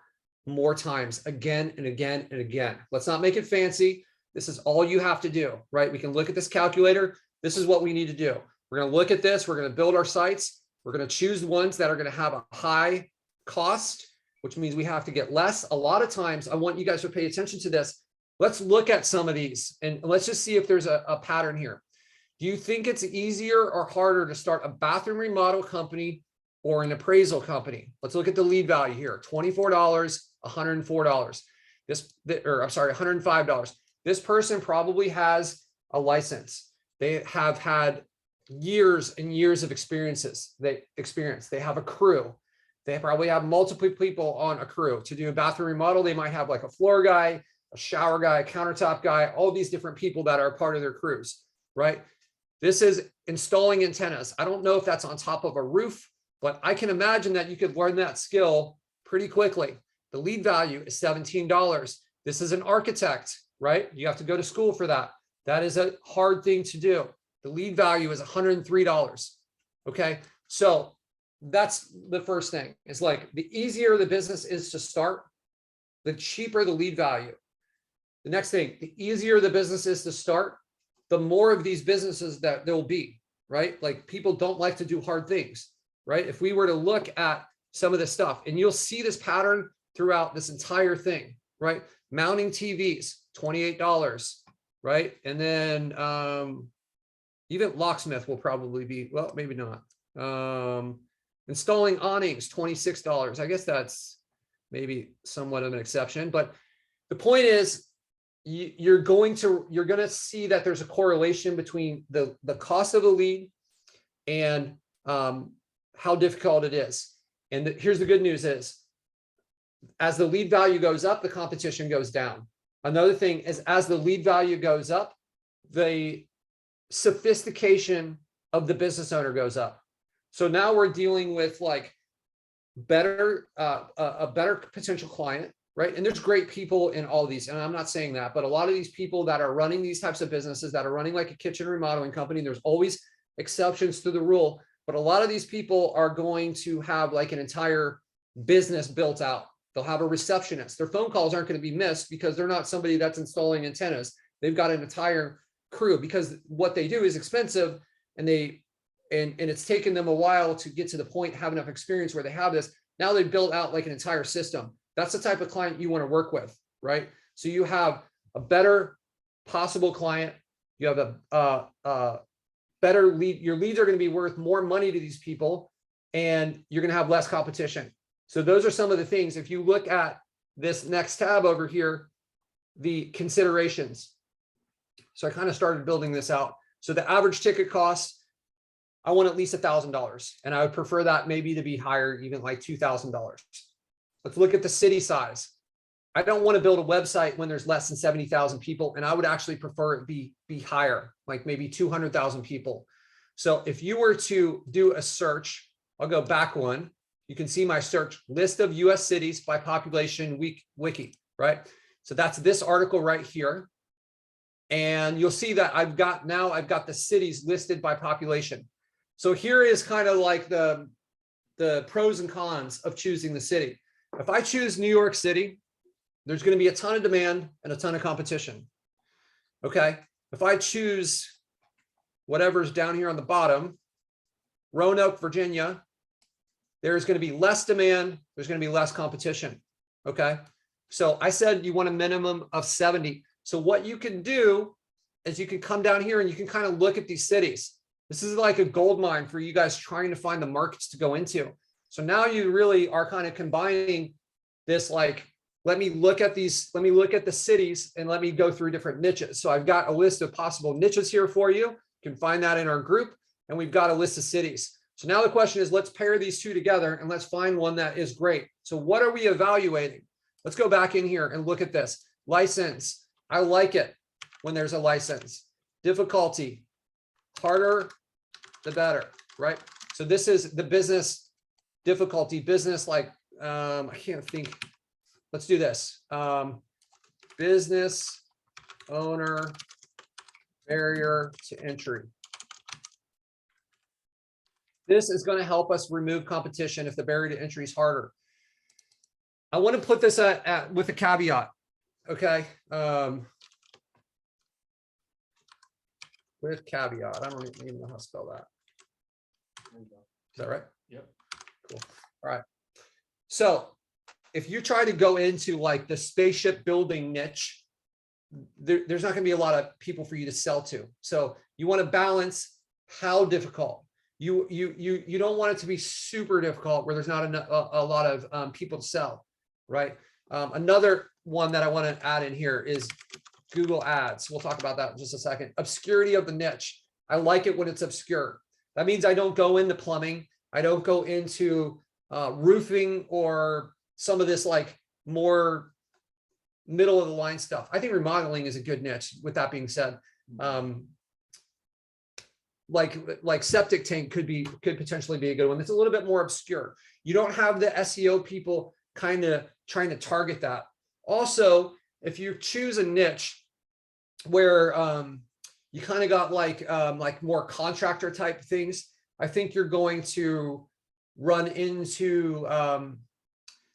more times, again and again and again. Let's not make it fancy. This is all you have to do, right? We can look at this calculator. This is what we need to do. We're going to look at this. We're going to build our sites. We're going to choose the ones that are going to have a high cost, which means we have to get less. A lot of times, I want you guys to pay attention to this. Let's look at some of these, and let's just see if there's a pattern here. Do you think it's easier or harder to start a bathroom remodel company or an appraisal company? Let's look at the lead value here. $24, $104. $105. This person probably has a license. They have had years and years of experience. They have a crew. They probably have multiple people on a crew. To do a bathroom remodel, they might have like a floor guy, a shower guy, a countertop guy, all these different people that are part of their crews, right? This is installing antennas. I don't know if that's on top of a roof, but I can imagine that you could learn that skill pretty quickly. The lead value is $17. This is an architect, right? You have to go to school for that. That is a hard thing to do. The lead value is $103. Okay. So that's the first thing. It's like the easier the business is to start, the cheaper the lead value. The next thing, the easier the business is to start, the more of these businesses that there will be, right? Like people don't like to do hard things. right? If we were to look at some of this stuff, and you'll see this pattern throughout this entire thing, right? Mounting TVs, $28, right? And then even locksmith will probably be, well, maybe not. Installing awnings, $26. I guess that's maybe somewhat of an exception, but the point is, you're going to see that there's a correlation between the cost of a lead and how difficult it is. And here's the good news is, as the lead value goes up, the competition goes down. Another thing is, as the lead value goes up, the sophistication of the business owner goes up. So now we're dealing with like a better potential client, right? And there's great people in all of these, and I'm not saying that, but a lot of these people that are running these types of businesses, that are running like a kitchen remodeling company, there's always exceptions to the rule, but a lot of these people are going to have like an entire business built out. They'll have a receptionist. Their phone calls aren't going to be missed because they're not somebody that's installing antennas. They've got an entire crew, because what they do is expensive, and it's taken them a while to get to the point, have enough experience where they have this. Now they've built out like an entire system. That's the type of client you want to work with, right? So you have a better possible client. You have a better lead. Your leads are going to be worth more money to these people, and you're going to have less competition. So those are some of the things. If you look at this next tab over here, the considerations. So I kind of started building this out. So the average ticket cost, I want at least $1,000, and I would prefer that maybe to be higher, even like $2,000. Let's look at the city size. I don't want to build a website when there's less than 70,000 people, and I would actually prefer it be higher, like maybe 200,000 people. So if you were to do a search, I'll go back one. You can see my search list of US cities by population wiki, right? So that's this article right here. And you'll see that I've got the cities listed by population. So here is kind of like the pros and cons of choosing the city. If I choose New York City, there's going to be a ton of demand and a ton of competition. Okay. If I choose whatever's down here on the bottom, Roanoke, Virginia, there's going to be less demand. There's going to be less competition. Okay. So I said you want a minimum of 70. So what you can do is you can come down here and you can kind of look at these cities. This is like a gold mine for you guys trying to find the markets to go into. So now you really are kind of combining this, like, let me look at the cities and let me go through different niches. So I've got a list of possible niches here for you. You can find that in our group, and we've got a list of cities. So now the question is, let's pair these two together and let's find one that is great. So what are we evaluating? Let's go back in here and look at this. License. I like it when there's a license. Difficulty. Harder, the better, right? So this is the business difficulty, business, like, I can't think. Let's do this. Business owner barrier to entry. This is going to help us remove competition if the barrier to entry is harder. I want to put this with a caveat. Okay. With caveat. I don't even know how to spell that. Is that right? Yep. Cool. All right. So if you try to go into like the spaceship building niche, there's not going to be a lot of people for you to sell to. So you want to balance how difficult. You don't want it to be super difficult where there's not a lot of people to sell, right? Another one that I want to add in here is Google Ads. We'll talk about that in just a second. Obscurity of the niche. I like it when it's obscure. That means I don't go into plumbing. I don't go into roofing or some of this like more middle of the line stuff. I think remodeling is a good niche. With that being said, like septic tank could potentially be a good one. It's a little bit more obscure. You don't have the SEO people kind of trying to target that. Also, if you choose a niche where you kind of got like more contractor type things, I think you're going to run into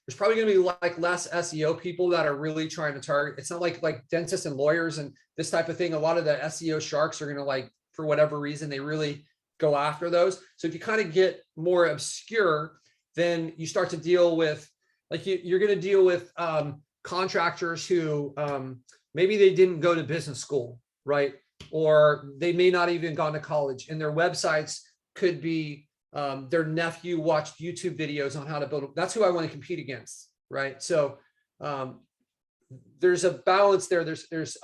there's probably going to be like less SEO people that are really trying to target. It's not like dentists and lawyers and this type of thing. A lot of the SEO sharks are going to, like, for whatever reason, they really go after those. So if you kind of get more obscure, then you start to deal with, like you're going to deal with contractors who maybe they didn't go to business school, right? Or they may not even gone to college, and their websites could be their nephew watched YouTube videos on how to build. That's who I want to compete against, right? So there's a balance there. There's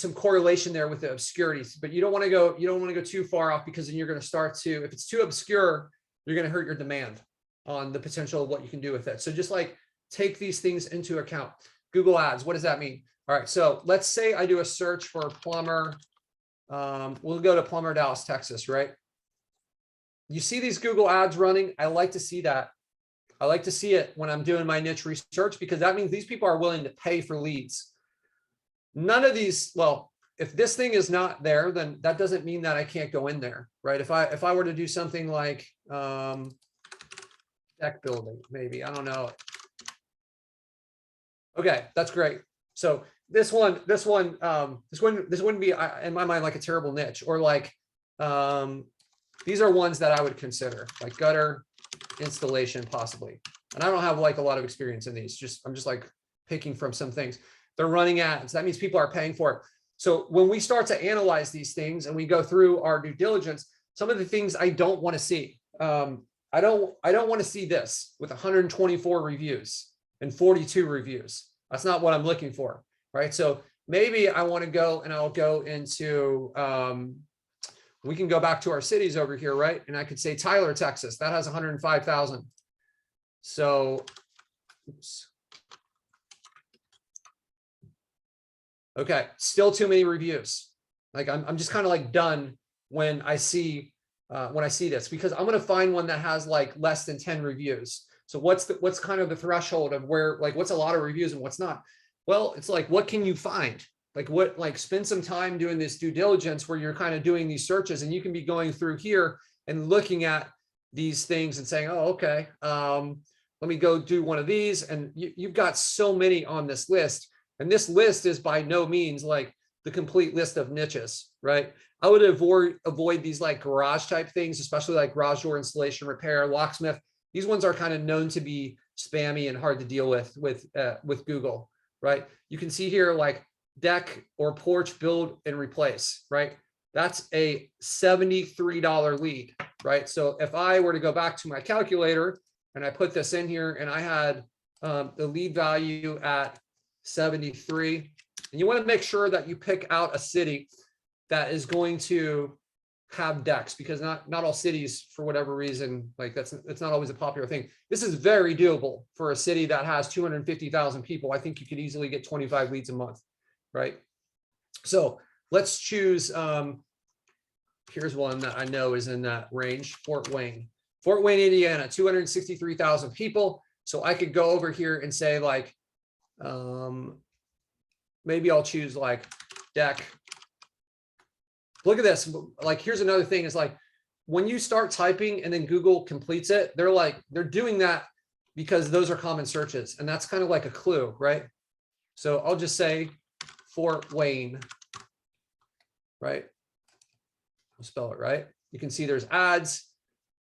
some correlation there with the obscurities, but you don't want to go too far off, because then you're going to start to, if it's too obscure, you're going to hurt your demand on the potential of what you can do with it. So just like take these things into account. Google Ads, what does that mean? All right, so let's say I do a search for plumber. We'll go to plumber, Dallas, Texas, right? You see these Google Ads running. I like to see that. I like to see it when I'm doing my niche research, because that means these people are willing to pay for leads. None of these, well, if this thing is not there, then that doesn't mean that I can't go in there, right? If I were to do something like deck building, maybe, I don't know. Okay, that's great. So this wouldn't be in my mind like a terrible niche, or like these are ones that I would consider, like gutter installation possibly. And I don't have like a lot of experience in these. I'm just like picking from some things. They're running ads. That means people are paying for it. So when we start to analyze these things and we go through our due diligence, some of the things I don't want to see. I don't want to see this with 124 reviews and 42 reviews. That's not what I'm looking for, right? So maybe I want to go, and I'll go into, we can go back to our cities over here, right? And I could say Tyler, Texas, that has 105,000. So, oops. Okay, still too many reviews. Like I'm just kind of like done when I see this, because I'm going to find one that has like less than 10 reviews. So what's kind of the threshold of where, like, what's a lot of reviews and what's not? Well, it's like, what can you find? Like spend some time doing this due diligence where you're kind of doing these searches, and you can be going through here and looking at these things and saying, oh, okay, let me go do one of these. And you've got so many on this list. And this list is by no means like the complete list of niches, right? I would avoid these like garage type things, especially like garage door installation, repair, locksmith. These ones are kind of known to be spammy and hard to deal with Google, right? You can see here like deck or porch build and replace, right? That's a $73 lead, right? So if I were to go back to my calculator and I put this in here and I had the lead value at 73, and you want to make sure that you pick out a city that is going to have decks, because not all cities, for whatever reason, like it's not always a popular thing. This is very doable for a city that has 250,000 people. I think you could easily get 25 leads a month, right? So let's choose, here's one that I know is in that range, Fort Wayne, Indiana, 263,000 people. So I could go over here and say like, maybe I'll choose like deck. Look at this. Like, here's another thing is like, when you start typing and then Google completes it, they're doing that because those are common searches. And that's kind of like a clue, right? So I'll just say Fort Wayne, right? I'll spell it right. You can see there's ads.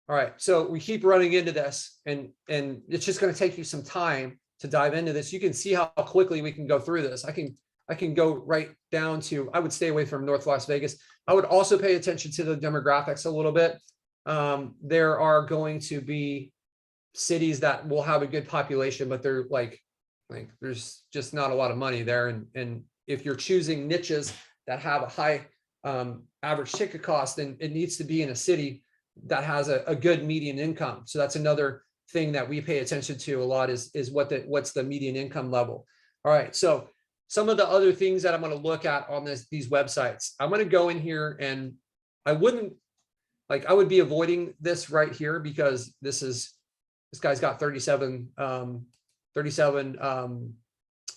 All right. So we keep running into this, and it's just going to take you some time to dive into this. You can see how quickly we can go through this. I can go right down to, I would stay away from North Las Vegas. I would also pay attention to the demographics a little bit. There are going to be cities that will have a good population, but they're like there's just not a lot of money there. And if you're choosing niches that have a high average ticket cost, then it needs to be in a city that has a good median income. So that's another thing that we pay attention to a lot is what's the median income level. All right, so some of the other things that I'm going to look at on these websites, I'm going to go in here, and I would be avoiding this right here, because this guy's got 37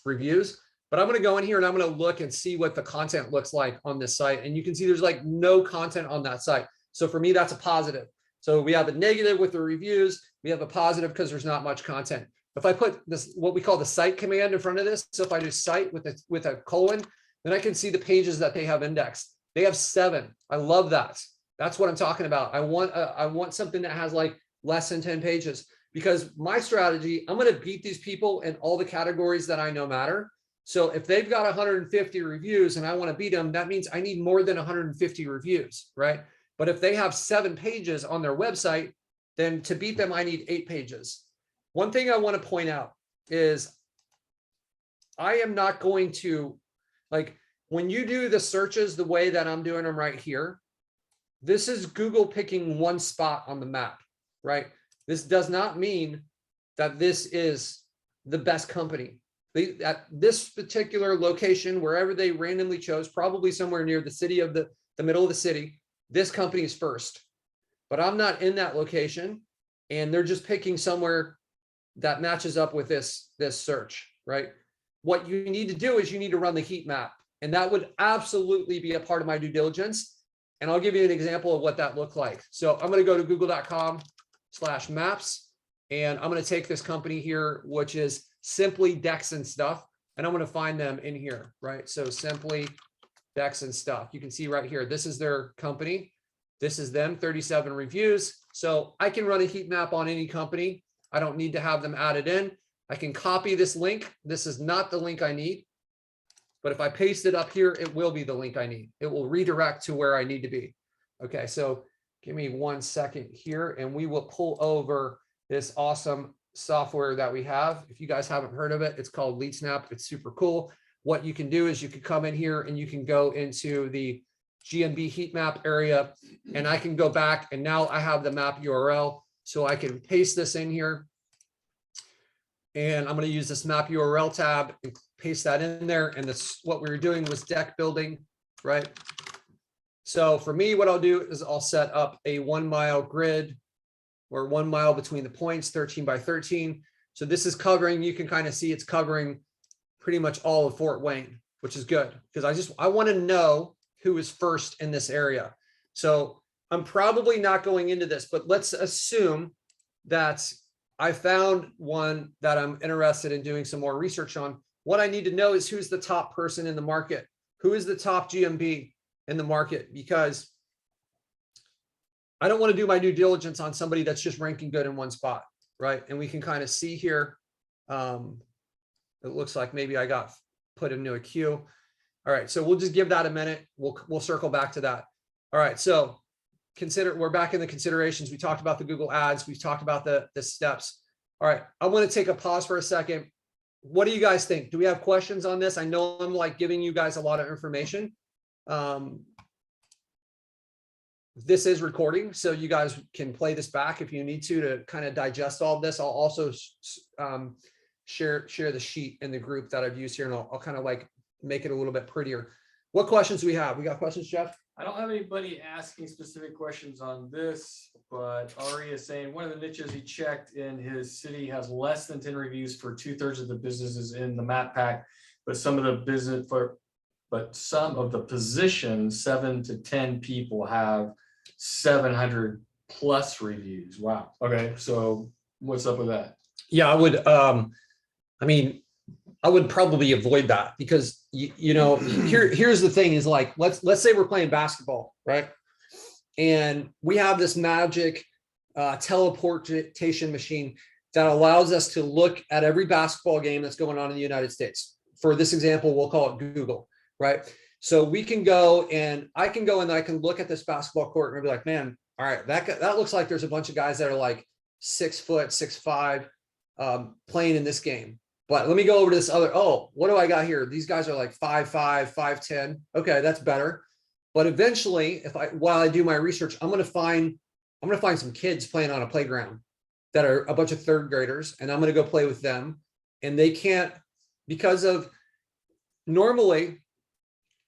reviews. But I'm going to go in here and I'm going to look and see what the content looks like on this site. And you can see there's like no content on that site. So for me, that's a positive. So we have a negative with the reviews. We have a positive because there's not much content. If I put this, what we call the site command in front of this, so if I do site with a colon, then I can see the pages that they have indexed. They have 7. I love that. That's what I'm talking about. I want something that has like less than 10 pages, because my strategy, I'm going to beat these people in all the categories that I know matter. So if they've got 150 reviews and I want to beat them, that means I need more than 150 reviews, right? But if they have 7 pages on their website, then to beat them, I need 8 pages. One thing I want to point out is I am not going to, like, when you do the searches the way that I'm doing them right here, this is Google picking one spot on the map, right? This does not mean that this is the best company. At this particular location, wherever they randomly chose, probably somewhere near the city of the middle of the city, this company is first. But I'm not in that location, and they're just picking somewhere that matches up with this search, right? What you need to do is you need to run the heat map, and that would absolutely be a part of my due diligence. And I'll give you an example of what that looked like. So I'm going to go to google.com/maps, and I'm going to take this company here, which is Simply Decks and Stuff, and I'm going to find them in here, right? So Simply Decks and Stuff. You can see right here, this is their company. This is them, 37 reviews. So I can run a heat map on any company. I don't need to have them added in. I can copy this link. This is not the link I need, but if I paste it up here, it will be the link I need. It will redirect to where I need to be. Okay, so give me 1 second here, and we will pull over this awesome software that we have. If you guys haven't heard of it, it's called LeadSnap. It's super cool. What you can do is you can come in here and you can go into the GMB heat map area, and I can go back, and now I have the map URL. So I can paste this in here, and I'm going to use this map URL tab and paste that in there. And this, what we were doing was deck building, right? So for me, what I'll do is I'll set up a 1 mile grid, or 1 mile between the points, 13 by 13. So this is covering, you can kind of see it's covering pretty much all of Fort Wayne, which is good, because I want to know who is first in this area. So I'm probably not going into this, but let's assume that I found one that I'm interested in doing some more research on. What I need to know is who's the top person in the market, who is the top GMB in the market, because I don't want to do my due diligence on somebody that's just ranking good in one spot, right? And we can kind of see here, it looks like maybe I got put into a queue. All right, so we'll just give that a minute. We'll circle back to that. All right, so we're back in the considerations. We talked about the Google ads. We've talked about the steps. All right, I want to take a pause for a second. What do you guys think? Do we have questions on this? I know I'm like giving you guys a lot of information. This is recording, so you guys can play this back if you need to kind of digest all of this. I'll also share the sheet in the group that I've used here, and I'll kind of like make it a little bit prettier. What questions do we have? We got questions, Jeff? I don't have anybody asking specific questions on this, but Ari is saying one of the niches he checked in his city has less than 10 reviews for 2/3 of the businesses in the map pack, but some of the positions, 7 to 10 people have 700 plus reviews. Wow. Okay. So what's up with that? Yeah, I would, I would probably avoid that, because here's the thing is, like, let's say we're playing basketball, right? And we have this magic teleportation machine that allows us to look at every basketball game that's going on in the United States. For this example, we'll call it Google, right? So we can go, and I can go and I can look at this basketball court and be like, man, all right, that looks like there's a bunch of guys that are like 6 foot, 6'5", playing in this game. But let me go over to this other, oh, what do I got here? These guys are like 5'5", 5'10". Okay, that's better. But eventually, while I do my research, I'm gonna find some kids playing on a playground that are a bunch of 3rd graders, and I'm gonna go play with them. And they can't, because of normally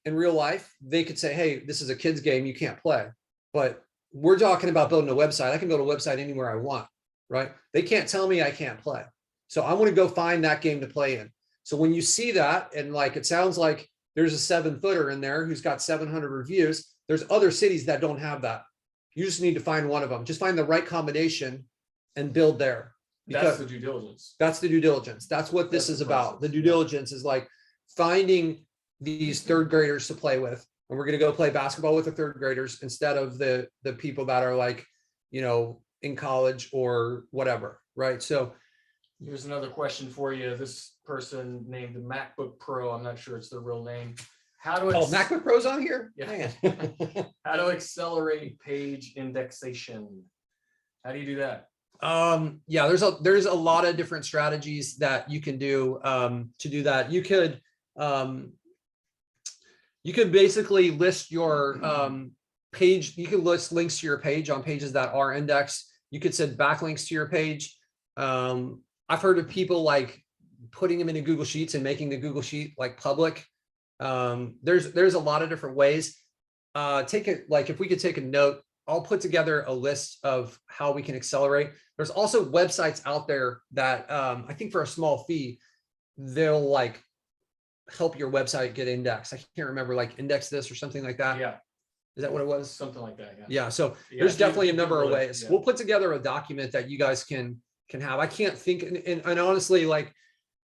in real life, they could say, hey, this is a kid's game, you can't play. But we're talking about building a website. I can build a website anywhere I want, right? They can't tell me I can't play. So I'm going to go find that game to play in. So when you see that, and like, it sounds like there's a 7-footer in there who's got 700 reviews, there's other cities that don't have that. You just need to find one of them. Just find the right combination and build there. That's the due diligence. That's the due diligence. That's what this is about. The due diligence is like finding these 3rd graders to play with, and we're going to go play basketball with the third graders instead of the people that are like, you know, in college or whatever. Right. So here's another question for you. This person named MacBook Pro, I'm not sure it's their real name. How to MacBook Pro's on here? Yeah. How to accelerate page indexation. How do you do that? Yeah, there's a lot of different strategies that you can do to do that. You could basically list your page. You can list links to your page on pages that are indexed. You could send backlinks to your page. I've heard of people like putting them into Google Sheets and making the Google Sheet like public. There's a lot of different ways. If we could take a note, I'll put together a list of how we can accelerate. There's also websites out there that I think for a small fee, they'll like help your website get indexed. I can't remember, like Index This or something like that. Yeah. Is that what it was? Something like that. Yeah. Yeah. So Yeah, there's definitely a number of Google it, ways. yeah. We'll put together a document that you guys can have. I can't think, and honestly, like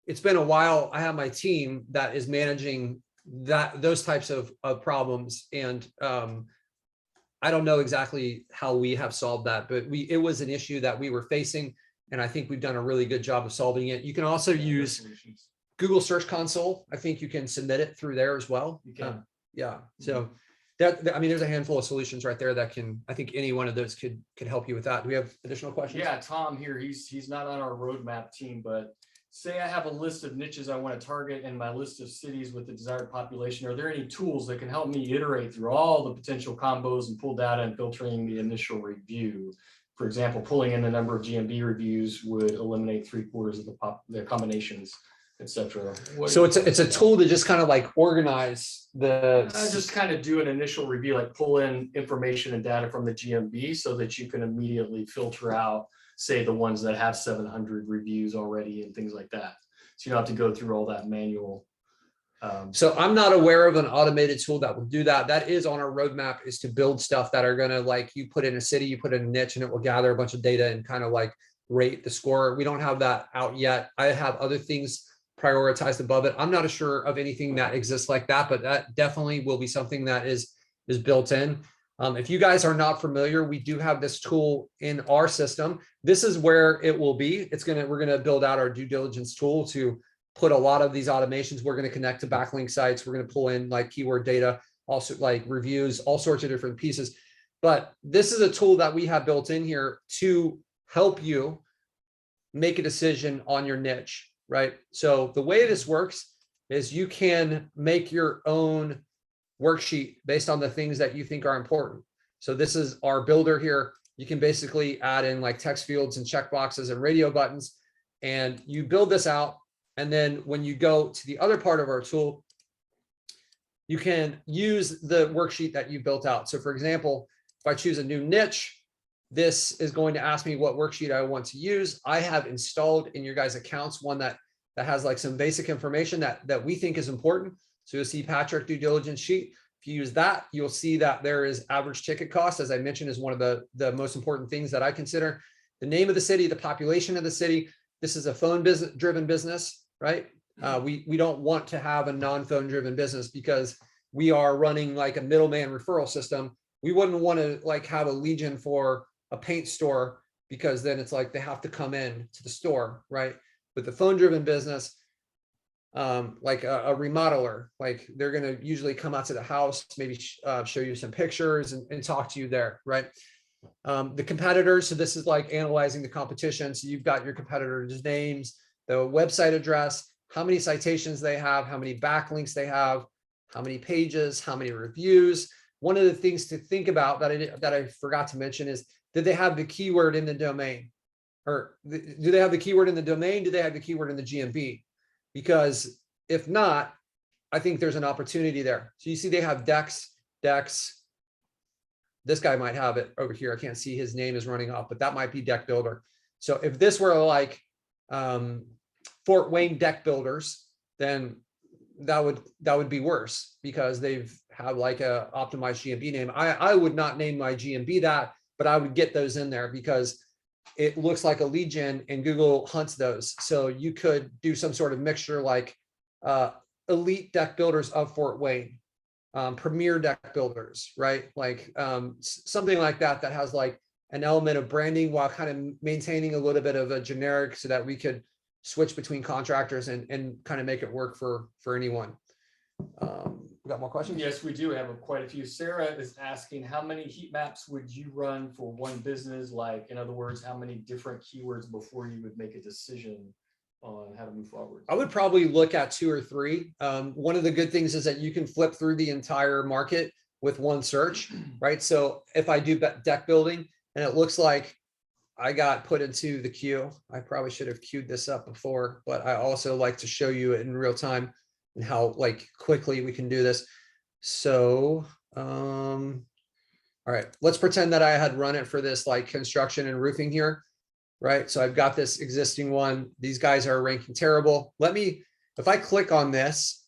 it's been a while. I have my team that is managing those types of problems, and I don't know exactly how we have solved that, but it was an issue that we were facing, and I think we've done a really good job of solving it. You can also use Solutions. Google Search Console. I think you can submit it through there as well. You can. Yeah. So I mean, there's a handful of solutions right there that I think any one of those could help you with that. Do we have additional questions? Yeah, Tom here, he's not on our roadmap team, but say I have a list of niches I want to target and my list of cities with the desired population. Are there any tools that can help me iterate through all the potential combos and pull data and filtering the initial review? For example, pulling in the number of GMB reviews would eliminate 3/4 of the combinations, etc. So it's a tool to just kind of like organize the. I just kind of do an initial review, like pull in information and data from the GMB so that you can immediately filter out, say, the ones that have 700 reviews already and things like that. So you don't have to go through all that manual. So I'm not aware of an automated tool that will do that. That is on our roadmap, is to build stuff that are going to, like, you put in a city, you put in a niche, and it will gather a bunch of data and kind of like rate the score. We don't have that out yet. I have other things prioritized above it. I'm not sure of anything that exists like that, but that definitely will be something that is built in. If you guys are not familiar, we do have this tool in our system. This is where it will be. We're going to build out our due diligence tool to put a lot of these automations. We're going to connect to backlink sites. We're going to pull in like keyword data, also like reviews, all sorts of different pieces. But this is a tool that we have built in here to help you make a decision on your niche, right? So the way this works is you can make your own worksheet based on the things that you think are important. So this is our builder here. You can basically add in like text fields and checkboxes and radio buttons, and you build this out. And then when you go to the other part of our tool, you can use the worksheet that you built out. So for example, if I choose a new niche, this is going to ask me what worksheet I want to use. I have installed in your guys' accounts one that has like some basic information that we think is important. So you'll see Patrick due diligence sheet. If you use that, you'll see that there is average ticket cost, as I mentioned, is one of the most important things that I consider. The name of the city, the population of the city. This is a phone driven business, right? We don't want to have a non-phone driven business because we are running like a middleman referral system. We wouldn't want to like have a lead gen for a paint store, because then it's like they have to come in to the store, right? With the phone driven business, like a remodeler, like they're going to usually come out to the house, maybe show you some pictures and talk to you there, right? The competitors, so this is like analyzing the competition. So you've got your competitors' names, the website address, how many citations they have, how many backlinks they have, how many pages, how many reviews. One of the things to think about that I forgot to mention is, did they have the keyword in the domain? Or do they have the keyword in the domain? Do they have the keyword in the GMB? Because if not, I think there's an opportunity there. So you see they have Dex. This guy might have it over here. I can't see, his name is running off, but that might be Deck Builder. So if this were like Fort Wayne Deck Builders, then that would be worse, because they've have like a optimized GMB name. I would not name my GMB that, but I would get those in there because it looks like a lead gen and Google hunts those. So you could do some sort of mixture like elite deck builders of Fort Wayne, premier deck builders, right? Like something like that, that has like an element of branding while kind of maintaining a little bit of a generic so that we could switch between contractors and kind of make it work for anyone. We got more questions? Yes, we do have quite a few. Sarah is asking, how many heat maps would you run for one business? Like, in other words, how many different keywords before you would make a decision on how to move forward? I would probably look at 2 or 3. One of the good things is that you can flip through the entire market with one search, right? So if I do deck building and it looks like I got put into the queue, I probably should have queued this up before, but I also like to show you it in real time and how like quickly we can do this. So, all right, let's pretend that I had run it for this like construction and roofing here, right? So I've got this existing one. These guys are ranking terrible. If I click on this,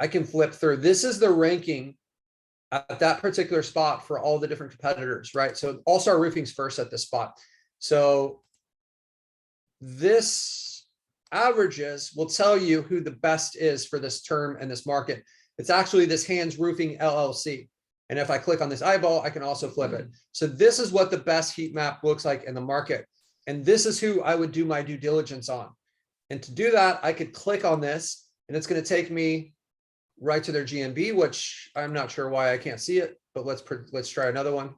I can flip through. This is the ranking at that particular spot for all the different competitors, right? So All-Star Roofing's first at this spot. So this averages will tell you who the best is for this term and this market. It's actually this Hands Roofing LLC. And if I click on this eyeball, I can also flip it. So this is what the best heat map looks like in the market. And this is who I would do my due diligence on. And to do that, I could click on this and it's going to take me right to their GMB, which I'm not sure why I can't see it, but let's try another one.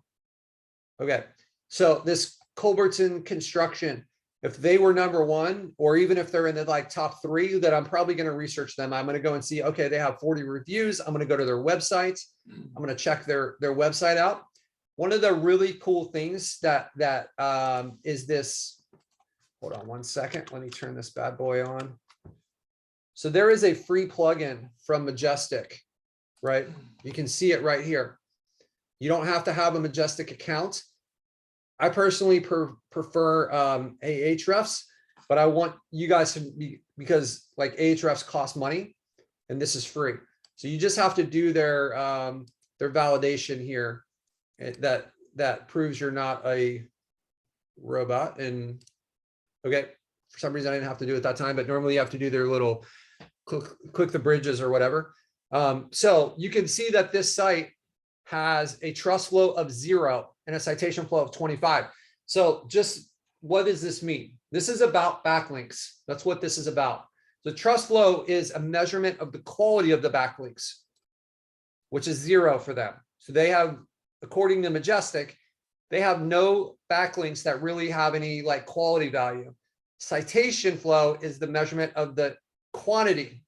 Okay. So this Culbertson Construction, if they were number 1, or even if they're in the like top 3, then I'm probably going to research them. I'm going to go and see, okay, they have 40 reviews. I'm going to go to their website. I'm going to check their website out. One of the really cool things that is this, hold on one second. Let me turn this bad boy on. So there is a free plugin from Majestic, right? You can see it right here. You don't have to have a Majestic account. I personally prefer Ahrefs, but I want you guys to be, because like Ahrefs cost money and this is free. So you just have to do their validation here that proves you're not a robot. And okay, for some reason I didn't have to do it that time, but normally you have to do their little click the bridges or whatever. So you can see that this site has a trust flow of 0 and a citation flow of 25. So just what does this mean? This is about backlinks. That's what this is about. The trust flow is a measurement of the quality of the backlinks, which is 0 for them. So they have, according to Majestic, they have no backlinks that really have any like quality value. Citation flow is the measurement of the quantity.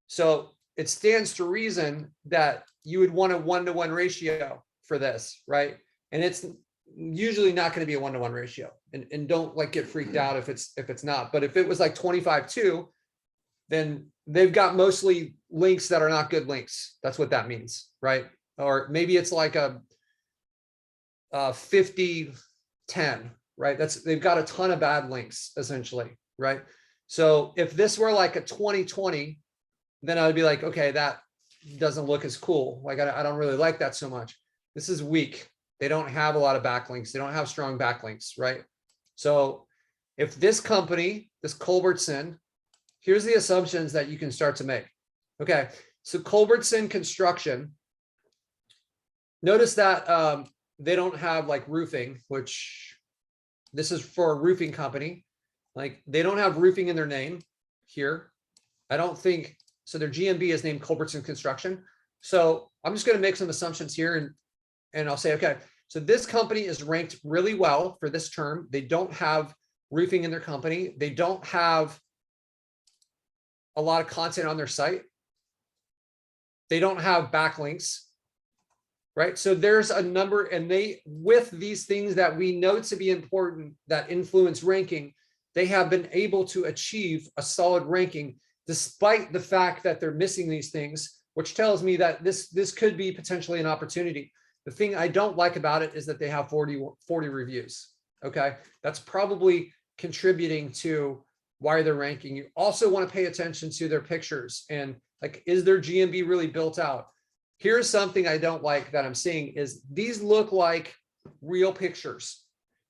So it stands to reason that you would want a 1-to-1 ratio for this, right? And it's usually not going to be a 1-to-1 ratio. And don't like get freaked out if it's not. But if it was like 25-2, then they've got mostly links that are not good links. That's what that means, right? Or maybe it's like a 50-10, right? They've got a ton of bad links essentially, right? So if this were like a 20-20, then I would be like, okay, that doesn't look as cool. Like I don't really like that so much. This is weak. They don't have a lot of backlinks. They don't have strong backlinks, right? So if this company, this Culbertson, here's the assumptions that you can start to make. Okay, so Culbertson Construction, notice that they don't have like roofing, which this is for a roofing company. Like they don't have roofing in their name here. I don't think, so their GMB is named Culbertson Construction. So I'm just going to make some assumptions here and I'll say, okay, so this company is ranked really well for this term. They don't have roofing in their company. They don't have a lot of content on their site. They don't have backlinks, right? So there's a number, and with these things that we know to be important that influence ranking, they have been able to achieve a solid ranking despite the fact that they're missing these things, which tells me that this could be potentially an opportunity. The thing I don't like about it is that they have 40 reviews. Okay, that's probably contributing to why they're ranking. You also want to pay attention to their pictures and like, is their GMB really built out? Here's something I don't like that I'm seeing is these look like real pictures.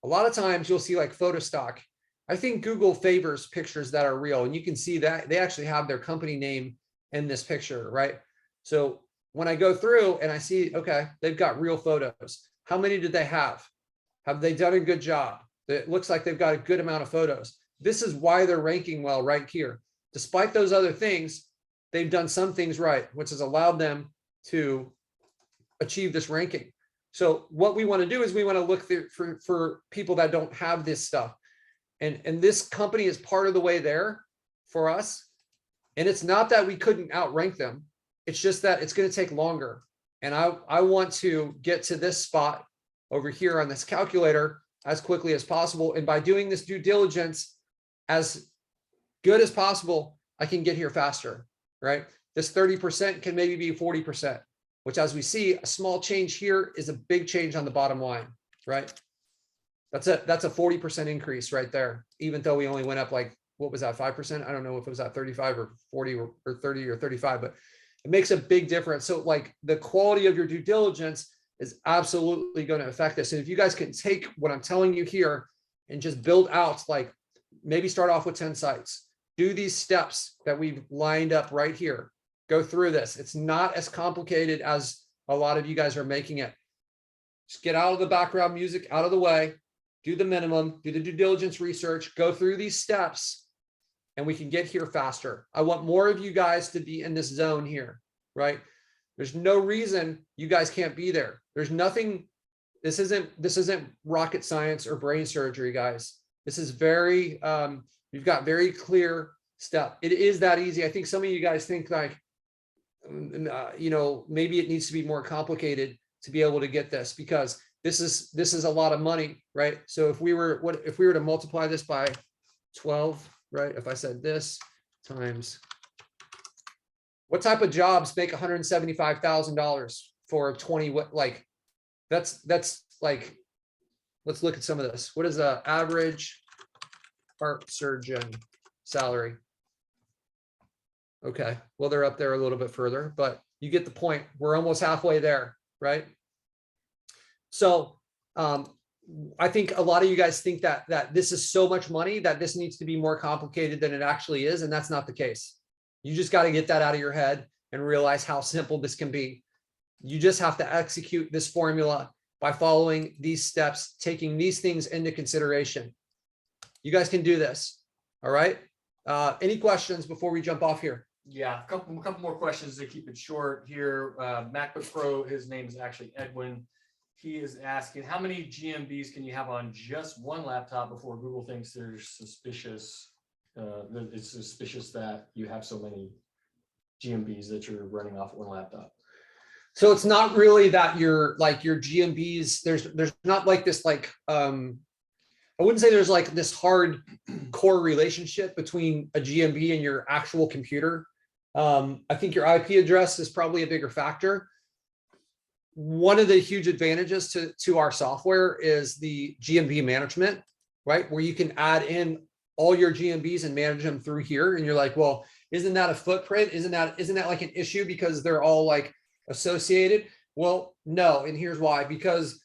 A lot of times you'll see like photo stock. I think Google favors pictures that are real, and you can see that they actually have their company name in this picture, right? So when I go through and I see, okay, they've got real photos. How many did they have? Have they done a good job? It looks like they've got a good amount of photos. This is why they're ranking well right here. Despite those other things, they've done some things right, which has allowed them to achieve this ranking. So what we want to do is we want to look for people that don't have this stuff. And this company is part of the way there for us. And it's not that we couldn't outrank them. It's just that it's going to take longer. And I want to get to this spot over here on this calculator as quickly as possible. And by doing this due diligence as good as possible, I can get here faster, right? This 30% can maybe be 40%, which, as we see, a small change here is a big change on the bottom line, right? That's a 40% increase right there, even though we only went up like, what was that, 5%? I don't know if it was at 35 or 40 or 30 or 35, but it makes a big difference. So like the quality of your due diligence is absolutely going to affect this. And if you guys can take what I'm telling you here and just build out, like maybe start off with 10 sites, do these steps that we've lined up right here, go through this. It's not as complicated as a lot of you guys are making it. Just get out of the background music, out of the way, do the minimum, do the due diligence research, go through these steps, and we can get here faster. I want more of you guys to be in this zone here, right? There's no reason you guys can't be there. There's nothing, this isn't rocket science or brain surgery, guys. This is very, you've got very clear step. It is that easy. I think some of you guys think like, you know, maybe it needs to be more complicated to be able to get this, because this is a lot of money, right? So if we were to multiply this by 12, right? If I said this times, what type of jobs make $175,000 for 20? What, like, that's like, let's look at some of this. What is the average heart surgeon salary? Okay, well, they're up there a little bit further, but you get the point. We're almost halfway there, right? So I think a lot of you guys think that this is so much money that this needs to be more complicated than it actually is, and that's not the case. You just got to get that out of your head and realize how simple this can be. You just have to execute this formula by following these steps, taking these things into consideration. You guys can do this. All right. Any questions before we jump off here? Yeah, a couple more questions to keep it short here. MacBook Pro, his name is actually Edwin. He is asking, how many GMBs can you have on just one laptop before Google thinks they're suspicious? It's suspicious that you have so many GMBs that you're running off one laptop. So it's not really that your GMBs, there's not like this, like, I wouldn't say there's like this hard core relationship between a GMB and your actual computer. I think your IP address is probably a bigger factor. One of the huge advantages to our software is the GMB management, right? Where you can add in all your GMBs and manage them through here. And you're like, well, isn't that a footprint? Isn't that like an issue because they're all like associated? Well, no. And here's why, because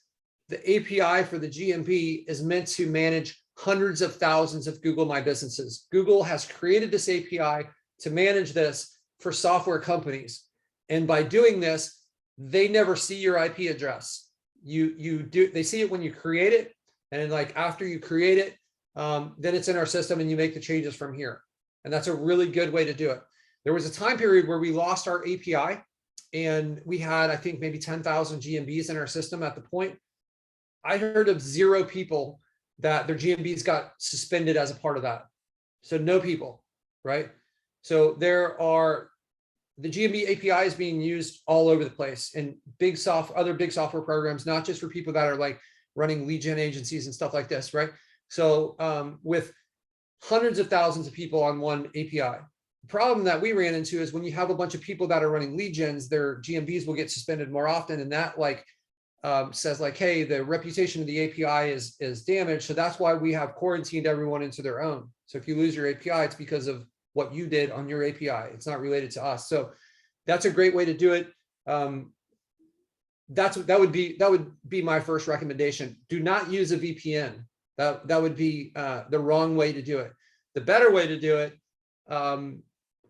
the API for the GMB is meant to manage hundreds of thousands of Google My Businesses. Google has created this API to manage this for software companies. And by doing this, they never see your IP address. They see it when you create it. And like after you create it, then it's in our system and you make the changes from here. And that's a really good way to do it. There was a time period where we lost our API and we had, I think, maybe 10,000 GMBs in our system at the point. I heard of 0 people that their GMBs got suspended as a part of that. So no people, right? So the GMB API is being used all over the place in other big software programs, not just for people that are like running lead gen agencies and stuff like this, right? So with hundreds of thousands of people on one API, the problem that we ran into is when you have a bunch of people that are running lead gens, their GMBs will get suspended more often. And that like says like, hey, the reputation of the API is damaged. So that's why we have quarantined everyone into their own. So if you lose your API, it's because of what you did on your API. It's not related to us. So that's a great way to do it. That would be my first recommendation. Do not use a VPN. That would be the wrong way to do it. The better way to do it,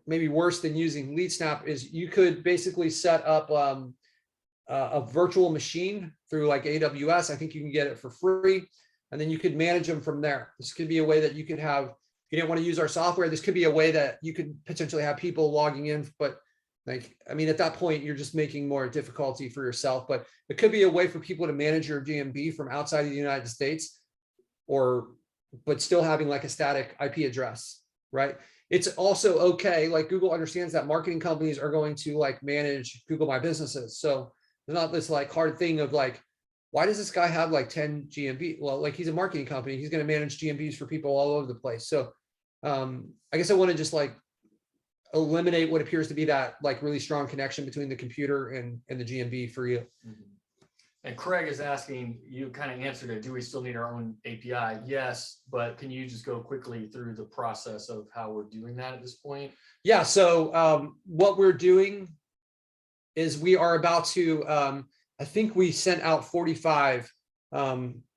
maybe worse than using LeadSnap is you could basically set up a virtual machine through like AWS. I think you can get it for free, and then you could manage them from there. This could be a way that you could have, if you didn't want to use our software, this could be a way that you could potentially have people logging in. But like, I mean, at that point, you're just making more difficulty for yourself, but it could be a way for people to manage your GMB from outside of the United States, but still having like a static IP address, right? It's also okay. Like Google understands that marketing companies are going to like manage Google My Businesses. So there's not this like hard thing of like, why does this guy have like 10 GMB? Well, like he's a marketing company. He's going to manage GMBs for people all over the place. So I guess I want to just like eliminate what appears to be that like really strong connection between the computer and the GMB for you. And Craig is asking, you kind of answered it. Do we still need our own API? Yes, but can you just go quickly through the process of how we're doing that at this point? Yeah. So what we're doing is we are about to, I think we sent out 45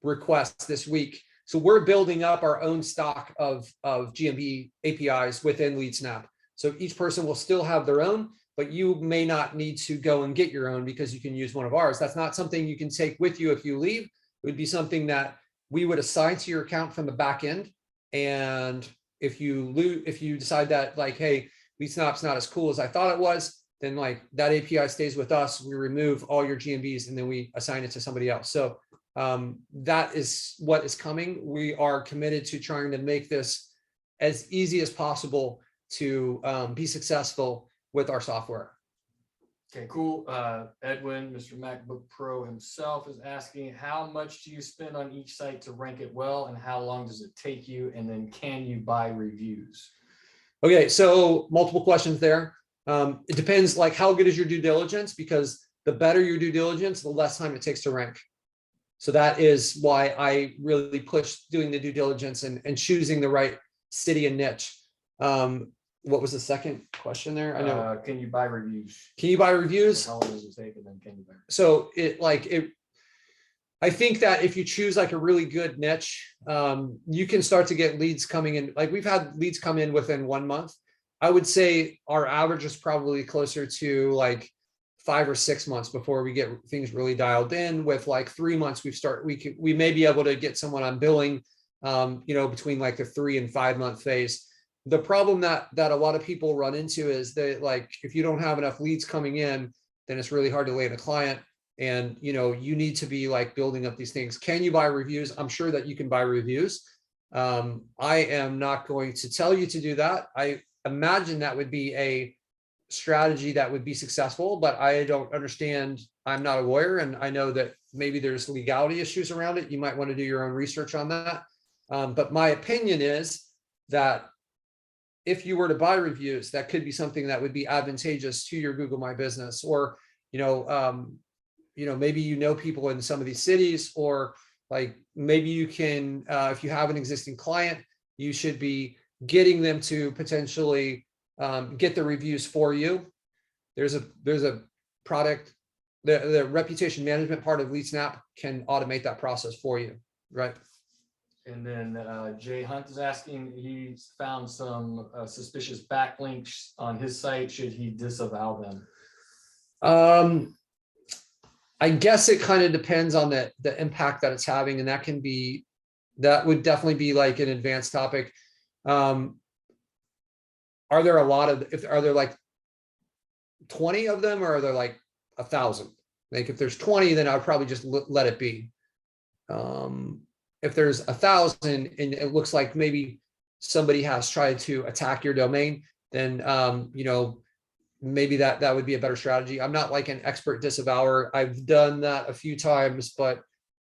requests this week. So we're building up our own stock of GMB APIs within LeadSnap. So each person will still have their own, but you may not need to go and get your own because you can use one of ours. That's not something you can take with you if you leave. It would be something that we would assign to your account from the back end. And if you decide that like, hey, LeadSnap's not as cool as I thought it was, then like that API stays with us. We remove all your GMBs and then we assign it to somebody else. So that is what is coming. We are committed to trying to make this as easy as possible to be successful with our software. Okay, cool. Edwin, Mr. MacBook Pro himself is asking, how much do you spend on each site to rank it well, and how long does it take you? And then can you buy reviews? Okay, so multiple questions there. It depends, like how good is your due diligence, because the better your due diligence, the less time it takes to rank. So that is why I really push doing the due diligence and choosing the right city and niche. What was the second question there? I know. Can you buy reviews? Can you buy reviews? How long does it take, and then can you buy reviews? So I think that if you choose like a really good niche, you can start to get leads coming in. Like we've had leads come in within 1 month. I would say our average is probably closer to like 5 or 6 months before we get things really dialed in. With like 3 months, we may be able to get someone on billing, between like the 3 and 5 month phase. The problem that a lot of people run into is that like, if you don't have enough leads coming in, then it's really hard to land a client. And, you need to be like building up these things. Can you buy reviews? I'm sure that you can buy reviews. I am not going to tell you to do that. I imagine that would be a strategy that would be successful, but I don't understand. I'm not a lawyer, and I know that maybe there's legality issues around it. You might want to do your own research on that. But my opinion is that if you were to buy reviews, that could be something that would be advantageous to your Google My Business, or, maybe people in some of these cities, or like maybe you can, if you have an existing client, you should be getting them to potentially get the reviews for you. There's a product, the reputation management part of LeadSnap can automate that process for you, right? And then Jay Hunt is asking, he's found some suspicious backlinks on his site. Should he disavow them? I guess it kind of depends on the impact that it's having, and that would definitely be like an advanced topic. Are there like 20 of them, or are there like 1,000? Like if there's 20, then I'd probably just let it be. If there's 1,000 and it looks like maybe somebody has tried to attack your domain, then maybe that would be a better strategy. I'm not like an expert disavower. I've done that a few times, but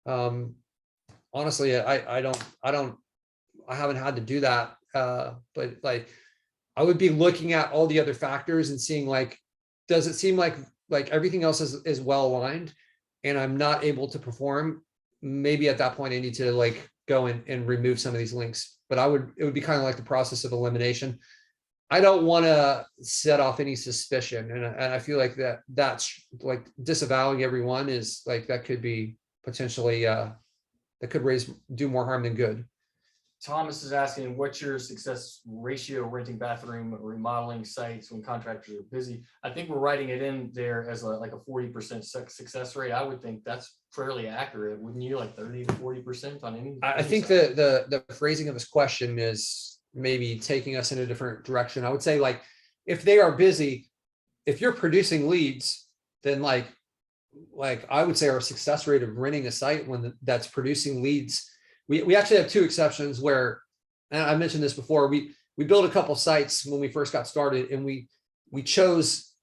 honestly, I haven't had to do that. But like I would be looking at all the other factors and seeing like, does it seem like everything else is well aligned and I'm not able to perform? Maybe at that point I need to like go and remove some of these links, but it would be kind of like the process of elimination. I don't want to set off any suspicion. And I feel like that's like disavowing everyone is like, that could be potentially, that could do more harm than good. Thomas is asking, what's your success ratio renting bathroom or remodeling sites when contractors are busy? I think we're writing it in there as like a 40% success rate. I would think that's fairly accurate. Wouldn't you, like 30 to 40% on any? I think the phrasing of this question is maybe taking us in a different direction. I would say, like, if they are busy, if you're producing leads, then like I would say our success rate of renting a site that's producing leads, we actually have two exceptions where, and I mentioned this before, we built a couple sites when we first got started, and we chose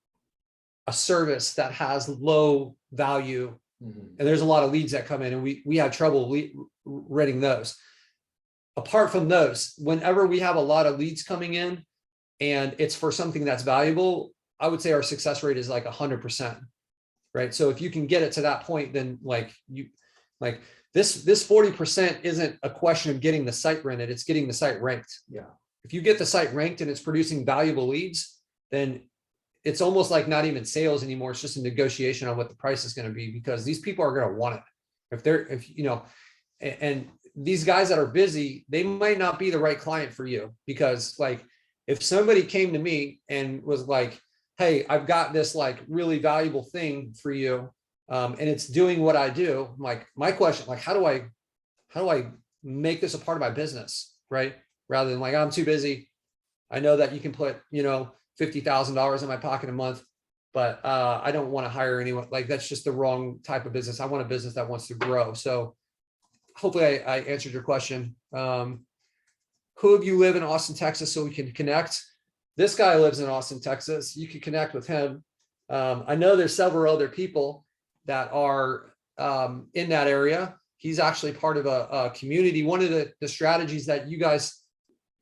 a service that has low value, and there's a lot of leads that come in, and we had trouble renting those. Apart from those, whenever we have a lot of leads coming in and it's for something that's valuable, I would say our success rate is like 100%, right? So if you can get it to that point, then this 40% isn't a question of getting the site rented, it's getting the site ranked. Yeah. If you get the site ranked and it's producing valuable leads, then it's almost like not even sales anymore. It's just a negotiation on what the price is going to be, because these people are going to want it. And these guys that are busy, they might not be the right client for you, because like, if somebody came to me and was like, hey, I've got this like really valuable thing for you, and it's doing what I do. Like, my question, like, how do I make this a part of my business, right? Rather than like, I'm too busy. I know that you can put, $50,000 in my pocket a month, but I don't want to hire anyone. Like, that's just the wrong type of business. I want a business that wants to grow. So hopefully I answered your question. Who of you live in Austin, Texas, so we can connect? This guy lives in Austin, Texas. You can connect with him. I know there's several other people that are in that area. He's actually part of a community. One of the strategies that you guys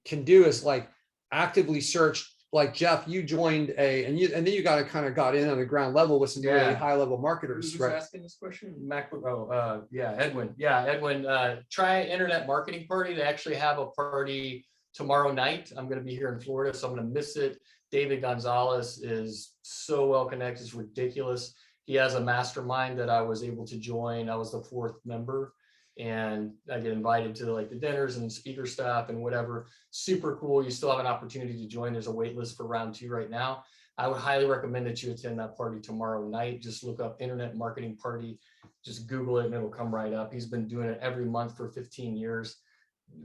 can do is like actively search. Like, Jeff, you joined and then you got in on the ground level with some really high level marketers. Who's right? asking this question? Edwin. Yeah, Edwin. Try internet marketing party. They actually have a party tomorrow night. I'm going to be here in Florida, so I'm going to miss it. David Gonzalez is so well connected. It's ridiculous. He has a mastermind that I was able to join. I was the fourth member, and I get invited to like the dinners and speaker stuff and whatever. Super cool. You still have an opportunity to join. There's a wait list for round 2 right now. I would highly recommend that you attend that party tomorrow night. Just look up internet marketing party, just Google it and it'll come right up. He's been doing it every month for 15 years.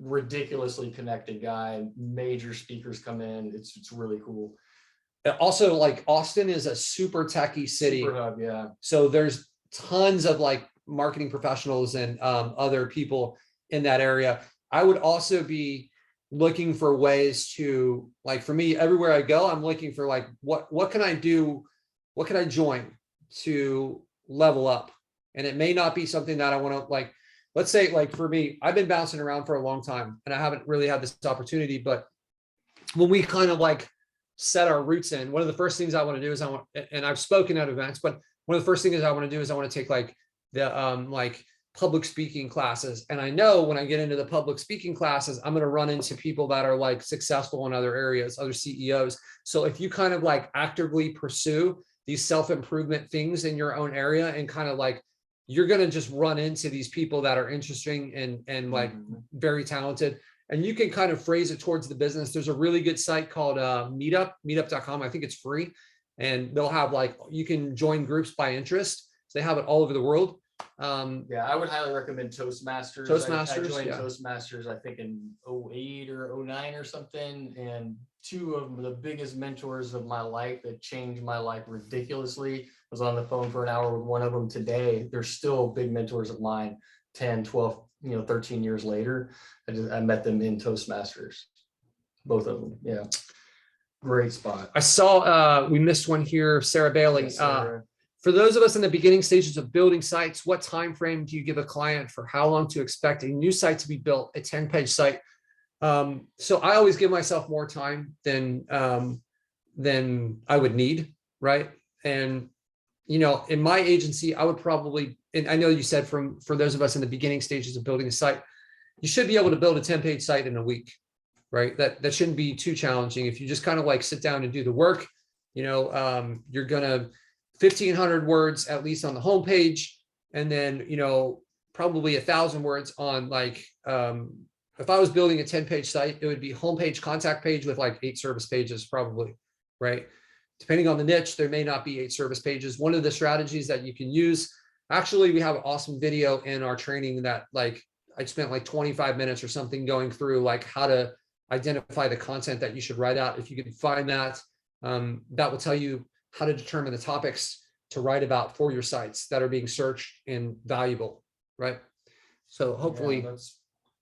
Ridiculously connected guy. Major speakers come in. It's really cool. Also, like, Austin is a super techie city. Super hub, yeah. So there's tons of like marketing professionals and other people in that area. I would also be looking for ways to, like, for me, everywhere I go, I'm looking for like, what can I do? What can I join to level up? And it may not be something that I want to, like, let's say, like, for me, I've been bouncing around for a long time and I haven't really had this opportunity, but when we kind of like set our roots in, one of the first things I want to do is and I've spoken at events, but one of the first things I want to do is I want to take like the like public speaking classes. And I know when I get into the public speaking classes, I'm going to run into people that are like successful in other areas, other CEOs. So if you kind of like actively pursue these self-improvement things in your own area, and kind of like, you're going to just run into these people that are interesting and like very talented. And you can kind of phrase it towards the business. There's a really good site called meetup.com. I think it's free. And they'll have like, you can join groups by interest. So they have it all over the world. Yeah, I would highly recommend Toastmasters. I joined Toastmasters, I think in 08 or 09 or something. And 2 of the biggest mentors of my life that changed my life ridiculously. I was on the phone for an hour with one of them today. They're still big mentors of mine, 10, 12, 13 years later. I met them in Toastmasters, both of them. Yeah, great spot. I saw we missed one here, Sarah Bailey. Yes, Sarah. For those of us in the beginning stages of building sites, what time frame do you give a client for how long to expect a new site to be built, a 10-page site? So I always give myself more time than I would need, right? And in my agency, I would probably, and I know you said for those of us in the beginning stages of building a site, you should be able to build a 10-page site in a week, right? That shouldn't be too challenging. If you just kind of like sit down and do the work, you're gonna 1,500 words at least on the homepage, and then probably 1,000 words on like if I was building a 10-page site, it would be homepage, contact page with like 8 service pages probably, right? Depending on the niche, there may not be 8 service pages. One of the strategies that you can use, actually, we have an awesome video in our training that like I spent like 25 minutes or something going through like how to identify the content that you should write out. If you can find that, that will tell you how to determine the topics to write about for your sites that are being searched and valuable, right? So hopefully that's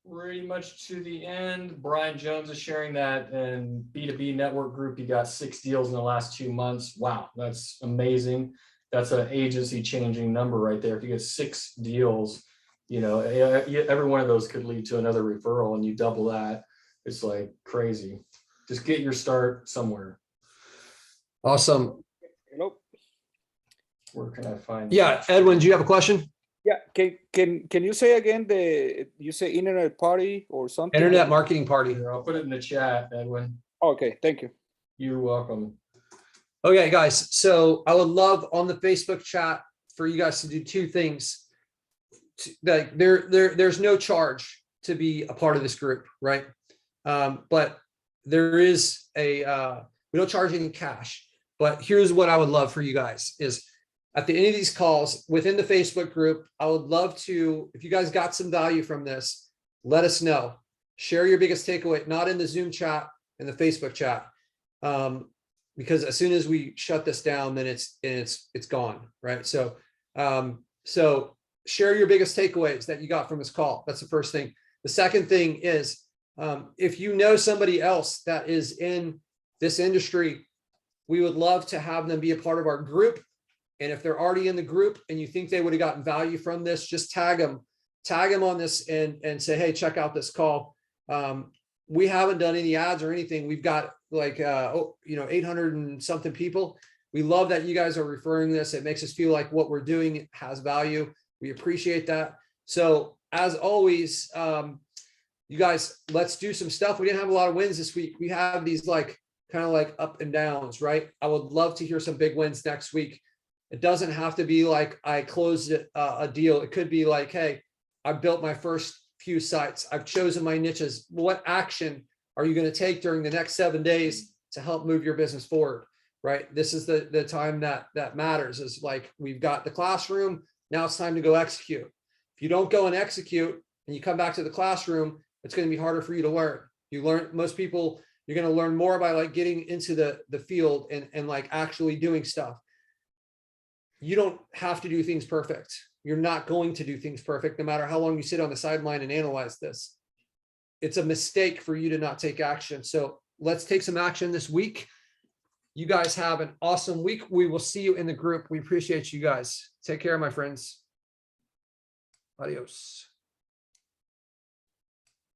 pretty much to the end. Brian Jones is sharing that in B2B network group. He got 6 deals in the last 2 months. Wow, that's amazing. That's an agency changing number right there. If you get 6 deals, you know, every one of those could lead to another referral, and you double that. It's like crazy. Just get your start somewhere. awesome. Hello. Where can I find? Yeah, Edwin, do you have a question? Yeah. Can you say again you say internet party or something? Internet marketing party. Here, I'll put it in the chat, Edwin. Okay. Thank you. You're welcome. Okay, guys. So I would love on the Facebook chat for you guys to do 2 things. Like there's no charge to be a part of this group, right? But there is we don't charge any cash. But here's what I would love for you guys is at the end of these calls within the Facebook group, I would love to, if you guys got some value from this, let us know. Share your biggest takeaway, not in the Zoom chat, in the Facebook chat. Because as soon as we shut this down, then it's gone, right? So share your biggest takeaways that you got from this call. That's the first thing. The second thing is, if you know somebody else that is in this industry, we would love to have them be a part of our group. And if they're already in the group and you think they would have gotten value from this, just tag them on this and say, hey, check out this call. We haven't done any ads or anything. We've got like, 800 and something people. We love that you guys are referring this. It makes us feel like what we're doing has value. We appreciate that. So as always, you guys, let's do some stuff. We didn't have a lot of wins this week. We have these like kind of like up and downs, right? I would love to hear some big wins next week. It doesn't have to be like I closed a deal. It could be like, hey, I built my first few sites. I've chosen my niches. What action are you going to take during the next 7 days to help move your business forward, right? This is the time that matters, is like, we've got the classroom. Now it's time to go execute. If you don't go and execute and you come back to the classroom, it's going to be harder for you to learn. Most people, you're going to learn more by like getting into the field and like actually doing stuff. You don't have to do things perfect. You're not going to do things perfect, no matter how long you sit on the sideline and analyze this. It's a mistake for you to not take action. So let's take some action this week. You guys have an awesome week. We will see you in the group. We appreciate you guys. Take care, my friends. Adios.